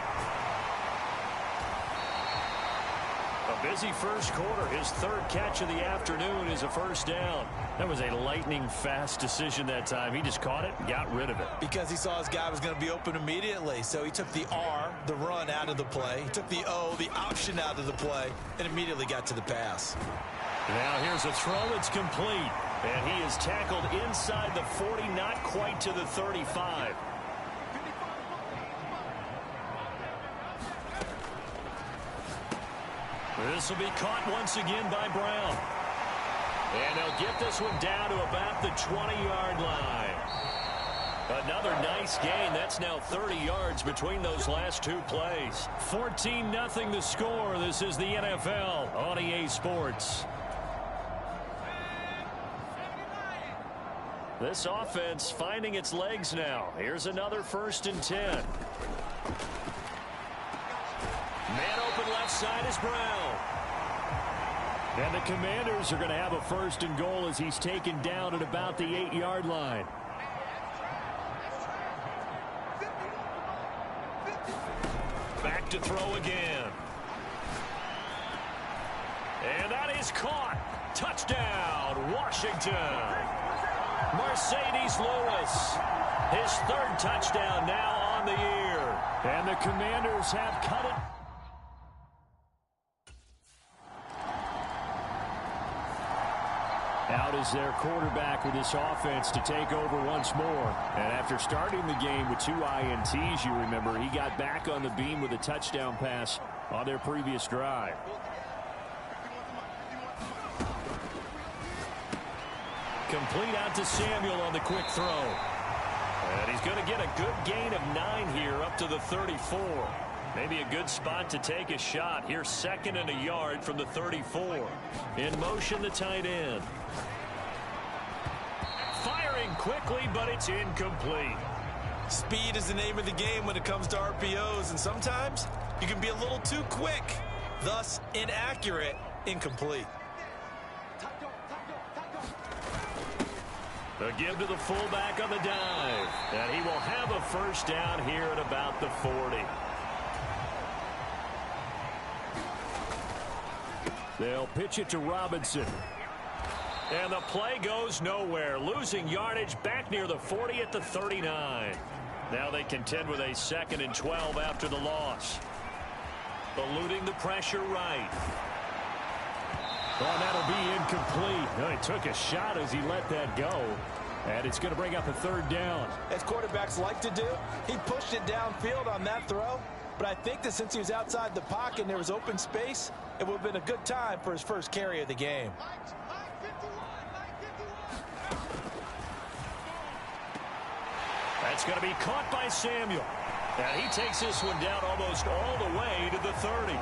A busy first quarter. His 3rd catch of the afternoon is a first down. That was a lightning-fast decision that time. He just caught it and got rid of it. Because he saw his guy was going to be open immediately. So he took the R, the run, out of the play. He took the O, the option, out of the play, and immediately got to the pass. Now here's a throw. It's complete. And he is tackled inside the 40, not quite to the 35. This will be caught once again by Brown. And they'll get this one down to about the 20-yard line. Another nice gain. That's now 30 yards between those last 2 plays. 14-0 the score. This is the NFL on EA Sports. This offense finding its legs now. Here's another 1st and 10. Man open left side is Brown. And the Commanders are going to have a 1st and goal as he's taken down at about the 8-yard line. Back to throw again. And that is caught. Touchdown, Washington. Mercedes Lewis. His 3rd touchdown now on the year. And the Commanders have cut it. Out is their quarterback with this offense to take over once more. And after starting the game with 2 INTs, you remember, he got back on the beam with a touchdown pass on their previous drive. Complete out to Samuel on the quick throw. And he's going to get a good gain of 9 here up to the 34. Maybe a good spot to take a shot. Here's 2nd and a yard from the 34. In motion, the tight end. Firing quickly, but it's incomplete. Speed is the name of the game when it comes to RPOs, and sometimes you can be a little too quick, thus inaccurate, incomplete. A give to the fullback on the dive. And he will have a first down here at about the 40. They'll pitch it to Robinson. And the play goes nowhere. Losing yardage back near the 40 at the 39. Now they contend with a 2nd and 12 after the loss. Eluding the pressure right. Well, that'll be incomplete. No, he took a shot as he let that go. And it's going to bring up a 3rd down. As quarterbacks like to do, he pushed it downfield on that throw. But I think that since he was outside the pocket and there was open space, it would have been a good time for his first carry of the game. That's going to be caught by Samuel. And he takes this one down almost all the way to the 30.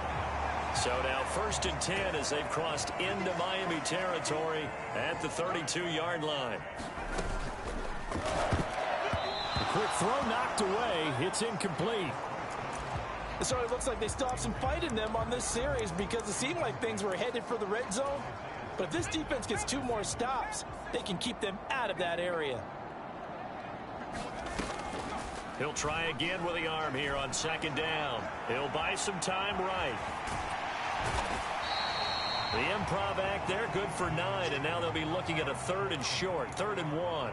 So now 1st and 10 as they've crossed into Miami territory at the 32-yard line. A quick throw knocked away. It's incomplete. It certainly looks like they still have some fight in them on this series because it seemed like things were headed for the red zone. But if this defense gets 2 more stops, they can keep them out of that area. He'll try again with the arm here on 2nd down. He'll buy some time right. The improv act there, good for 9, and now they'll be looking at a 3rd and short, 3rd and 1.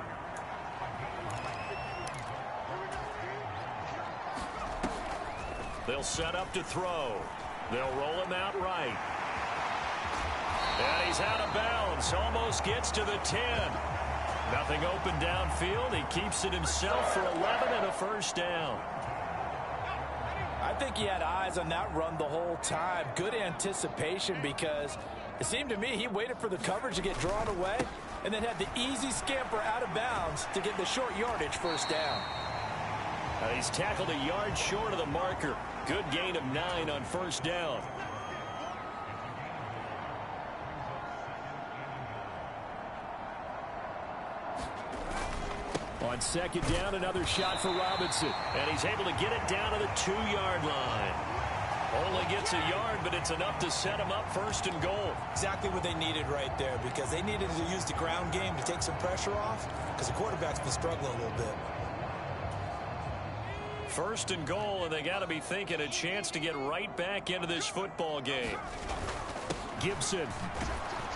They'll set up to throw. They'll roll him out right. And he's out of bounds, almost gets to the 10. Nothing open downfield. He keeps it himself for 11 and a 1st down. I think he had eyes on that run the whole time. Good anticipation because it seemed to me he waited for the coverage to get drawn away and then had the easy scamper out of bounds to get the short yardage 1st down. He's tackled a yard short of the marker. Good gain of 9 on 1st down. On 2nd down, another shot for Robinson. And he's able to get it down to the 2-yard line. Only gets a yard, but it's enough to set him up 1st and goal. Exactly what they needed right there because they needed to use the ground game to take some pressure off because the quarterback's been struggling a little bit. 1st and goal, and they got to be thinking a chance to get right back into this football game. Gibson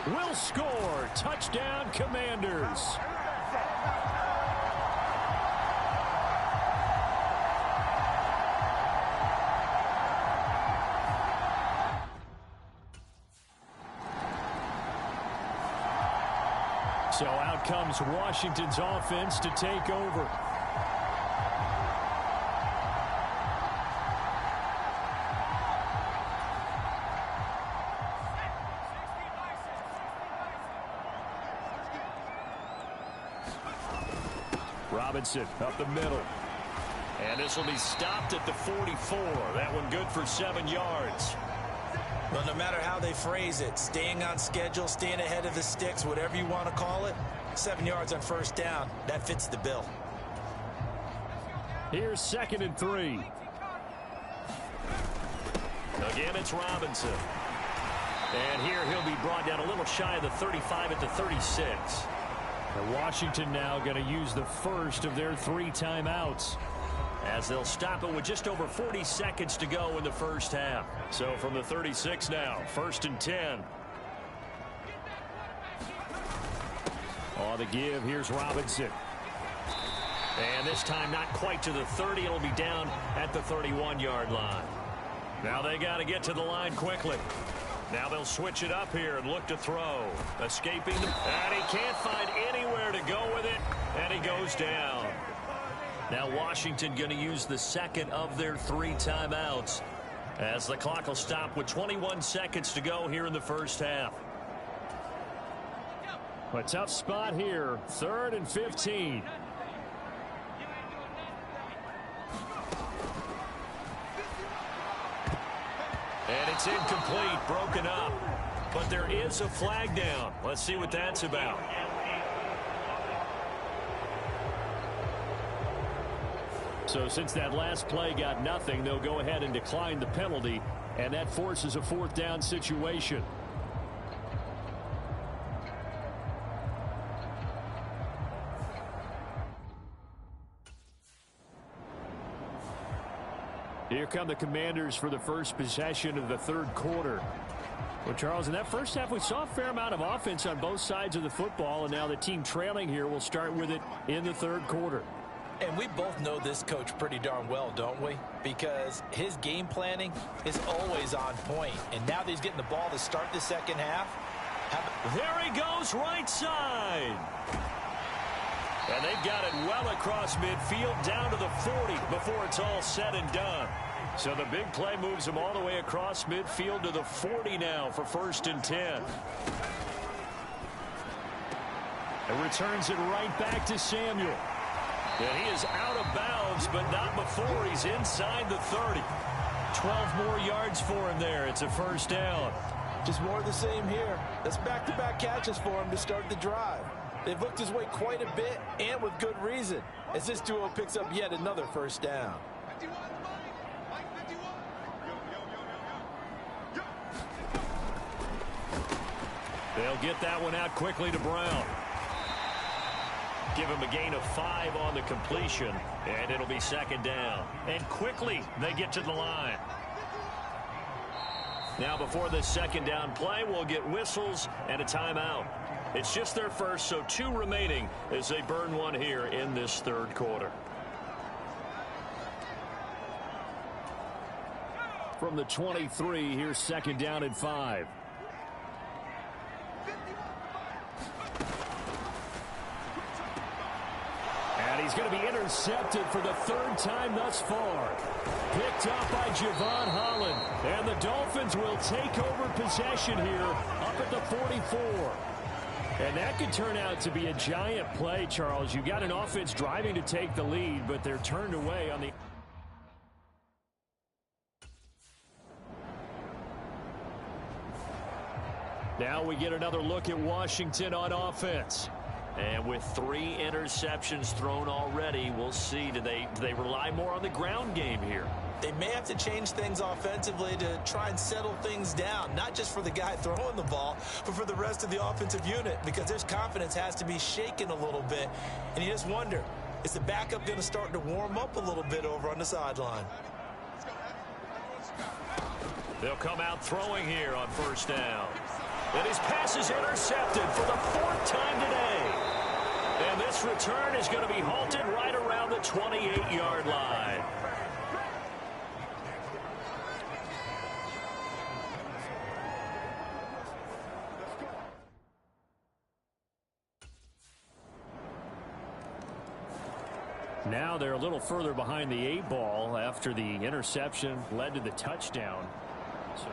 will score. Touchdown, Commanders. So out comes Washington's offense to take over. Robinson up the middle. And this will be stopped at the 44. That one good for 7 yards. Well, no matter how they phrase it, staying on schedule, staying ahead of the sticks, whatever you want to call it, 7 yards on 1st down, that fits the bill. Here's 2nd and 3. Again, it's Robinson. And here he'll be brought down a little shy of the 35 at the 36. And Washington now going to use the first of their 3 timeouts, as they'll stop it with just over 40 seconds to go in the 1st half. So from the 36 now, 1st and 10. On the give, here's Robinson. And this time not quite to the 30. It'll be down at the 31-yard line. Now they got to get to the line quickly. Now they'll switch it up here and look to throw. Escaping, and he can't find anywhere to go with it, and he goes down. Now Washington going to use the 2nd of their 3 timeouts as the clock will stop with 21 seconds to go here in the 1st half. A tough spot here, 3rd and 15. And it's incomplete, broken up. But there is a flag down. Let's see what that's about. So since that last play got nothing, they'll go ahead and decline the penalty, and that forces a 4th down situation. Here come the Commanders for the first possession of the 3rd quarter. Well, Charles, in that first half, we saw a fair amount of offense on both sides of the football, and now the team trailing here will start with it in the third quarter. And we both know this coach pretty darn well, don't we? Because his game planning is always on point. And now that he's getting the ball to start the second half. There he goes, right side. And they've got it well across midfield down to the 40 before it's all said and done. So the big play moves him all the way across midfield to the 40 now for 1st and 10. And returns it right back to Samuel. And he is out of bounds, but not before he's inside the 30. 12 more yards for him there. It's a 1st down. Just more of the same here. That's back-to-back catches for him to start the drive. They've looked his way quite a bit, and with good reason, as this duo picks up yet another 1st down. They'll get that one out quickly to Brown. Give him a gain of 5 on the completion, and it'll be 2nd down. And quickly they get to the line. Now before this 2nd down play, we'll get whistles and a timeout. It's just their first, so 2 remaining as they burn one here in this 3rd quarter. From the 23, here's 2nd down and 5. And he's going to be intercepted for the 3rd time thus far. Picked up by Javon Holland. And the Dolphins will take over possession here up at the 44. And that could turn out to be a giant play, Charles. You got an offense driving to take the lead, but they're turned away on the... Now we get another look at Washington on offense. And with 3 interceptions thrown already, we'll see. Do they rely more on the ground game here? They may have to change things offensively to try and settle things down, not just for the guy throwing the ball, but for the rest of the offensive unit, because their confidence has to be shaken a little bit. And you just wonder, is the backup going to start to warm up a little bit over on the sideline? They'll come out throwing here on 1st down. And his pass is intercepted for the 4th time today. And this return is going to be halted right around the 28-yard line. Now they're a little further behind the 8 ball after the interception led to the touchdown. So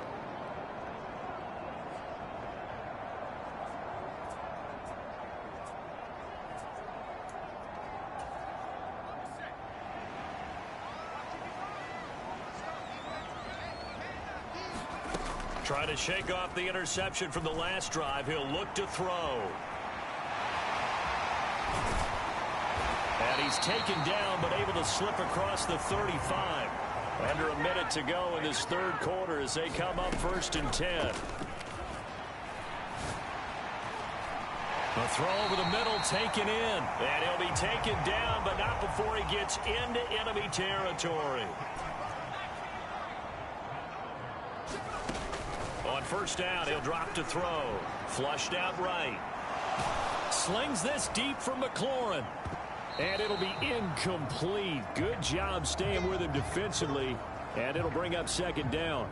try to shake off the interception from the last drive. He'll look to throw. And he's taken down, but able to slip across the 35. Under a minute to go in this 3rd quarter as they come up 1st and 10. The throw over the middle taken in. And he'll be taken down, but not before he gets into enemy territory. On 1st down, he'll drop to throw. Flushed out right. Slings this deep from McLaurin. And it'll be incomplete. Good job staying with him defensively. And it'll bring up 2nd down.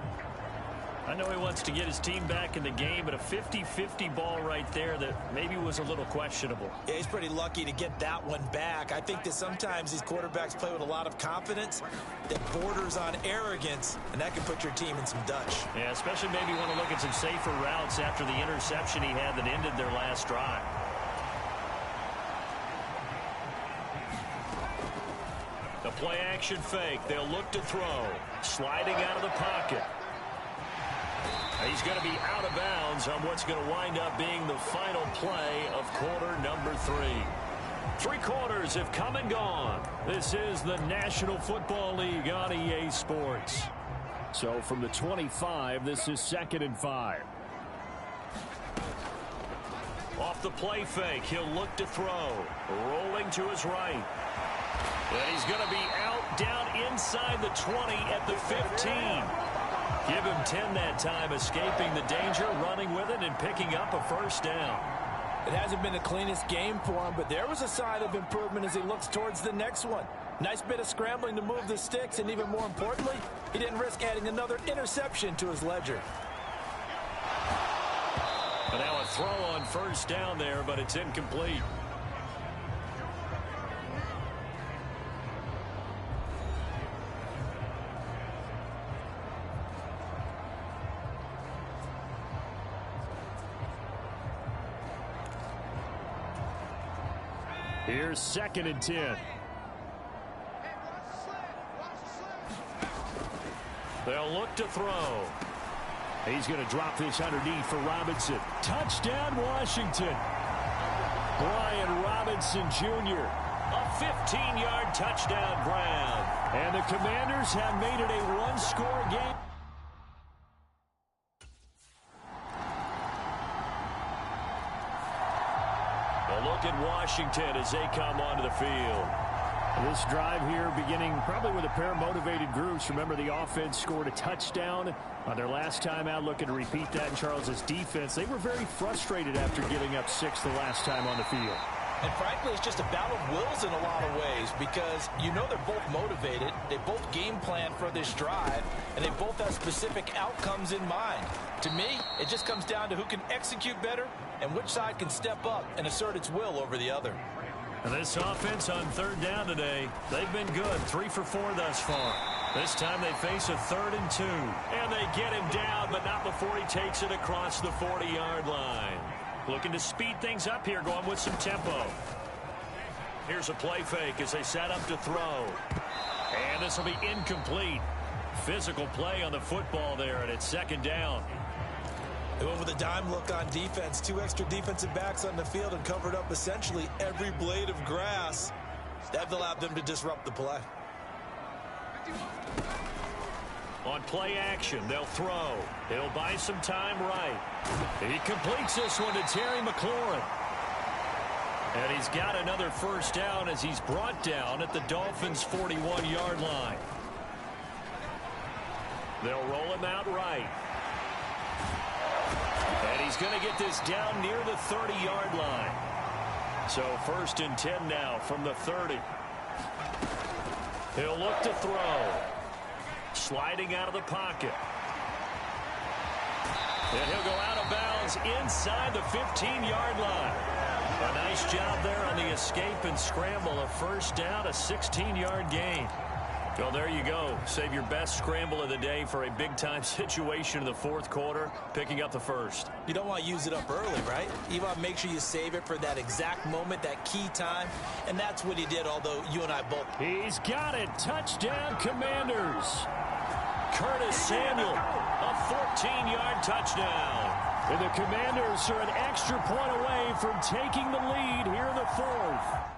I know he wants to get his team back in the game, but a 50-50 ball right there that maybe was a little questionable. Yeah, he's pretty lucky to get that one back. I think that sometimes these quarterbacks play with a lot of confidence that borders on arrogance, and that can put your team in some Dutch. Yeah, especially maybe want to look at some safer routes after the interception he had that ended their last drive. The play action fake. They'll look to throw. Sliding out of the pocket. He's going to be out of bounds on what's going to wind up being the final play of quarter number 3. 3 quarters have come and gone. This is the National Football League on EA Sports. So from the 25, this is 2nd and 5. Off the play fake, he'll look to throw. Rolling to his right. And he's going to be out down inside the 20 at the 15. Give him 10 that time, escaping the danger, running with it, and picking up a first down. It hasn't been the cleanest game for him, but there was a sign of improvement as he looks towards the next one. Nice bit of scrambling to move the sticks, and even more importantly, he didn't risk adding another interception to his ledger. And now a throw on first down there, but it's incomplete. Here's 2nd and 10. They'll look to throw. He's going to drop this underneath for Robinson. Touchdown, Washington. Brian Robinson Jr. A 15-yard touchdown grab. And the Commanders have made it a one-score game. A look at Washington as they come onto the field. This drive here beginning probably with a pair of motivated groups. Remember, the offense scored a touchdown on their last time out, looking to repeat that in Charles's defense. They were very frustrated after giving up 6 the last time on the field. And frankly, it's just a battle of wills in a lot of ways because you know they're both motivated, they both game plan for this drive, and they both have specific outcomes in mind. To me, it just comes down to who can execute better and which side can step up and assert its will over the other. And this offense on 3rd down today, they've been good, 3 for 4 thus far. This time they face a 3rd and 2. And they get him down, but not before he takes it across the 40-yard line. Looking to speed things up here, going with some tempo. Here's a play fake as they set up to throw. And this will be incomplete. Physical play on the football there, and it's 2nd down. They went with a dime look on defense. 2 extra defensive backs on the field and covered up essentially every blade of grass. That allowed them to disrupt the play. On play action, they'll throw. He'll buy some time right. He completes this one to Terry McLaurin. And he's got another first down as he's brought down at the Dolphins' 41-yard line. They'll roll him out right. And he's going to get this down near the 30-yard line. So 1st and 10 now from the 30. He'll look to throw. Sliding out of the pocket. And he'll go out of bounds inside the 15-yard line. A nice job there on the escape and scramble. A first down, a 16-yard gain. Well, there you go. Save your best scramble of the day for a big-time situation in the 4th quarter, picking up the first. You don't want to use it up early, right? You want to make sure you save it for that exact moment, that key time, and that's what he did, although you and I both. He's got it. Touchdown, Commanders. Curtis Samuel, a 14-yard touchdown. And the Commanders are an extra point away from taking the lead here in the 4th.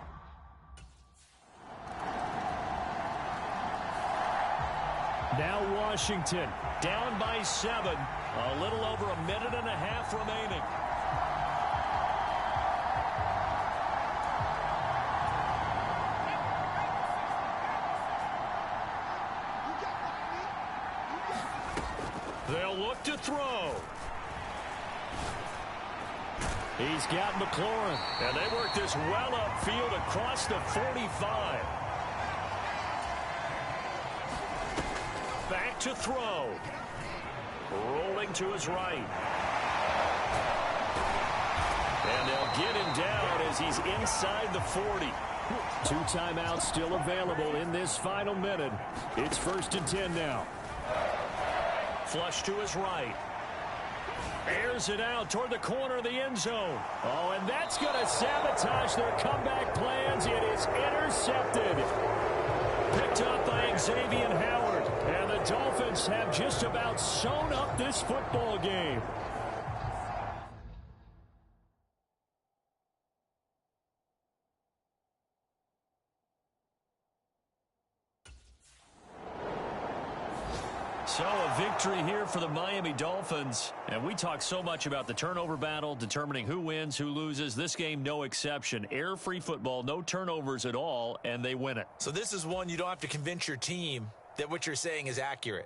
Now Washington down by 7. A little over a minute and a half remaining. They'll look to throw. He's got McLaurin. And they work this well upfield across the 45. Back to throw. Rolling to his right. And they'll get him down as he's inside the 40. 2 timeouts still available in this final minute. It's 1st and 10 now. Flush to his right. Airs it out toward the corner of the end zone. Oh, and that's going to sabotage their comeback plans. It is intercepted. Picked up by Xavier Howard. And the Dolphins have just about sewn up this football game. So a victory here for the Miami Dolphins. And we talk so much about the turnover battle, determining who wins, who loses. This game, no exception. Error-free football, no turnovers at all, and they win it. So this is one you don't have to convince your team that what you're saying is accurate.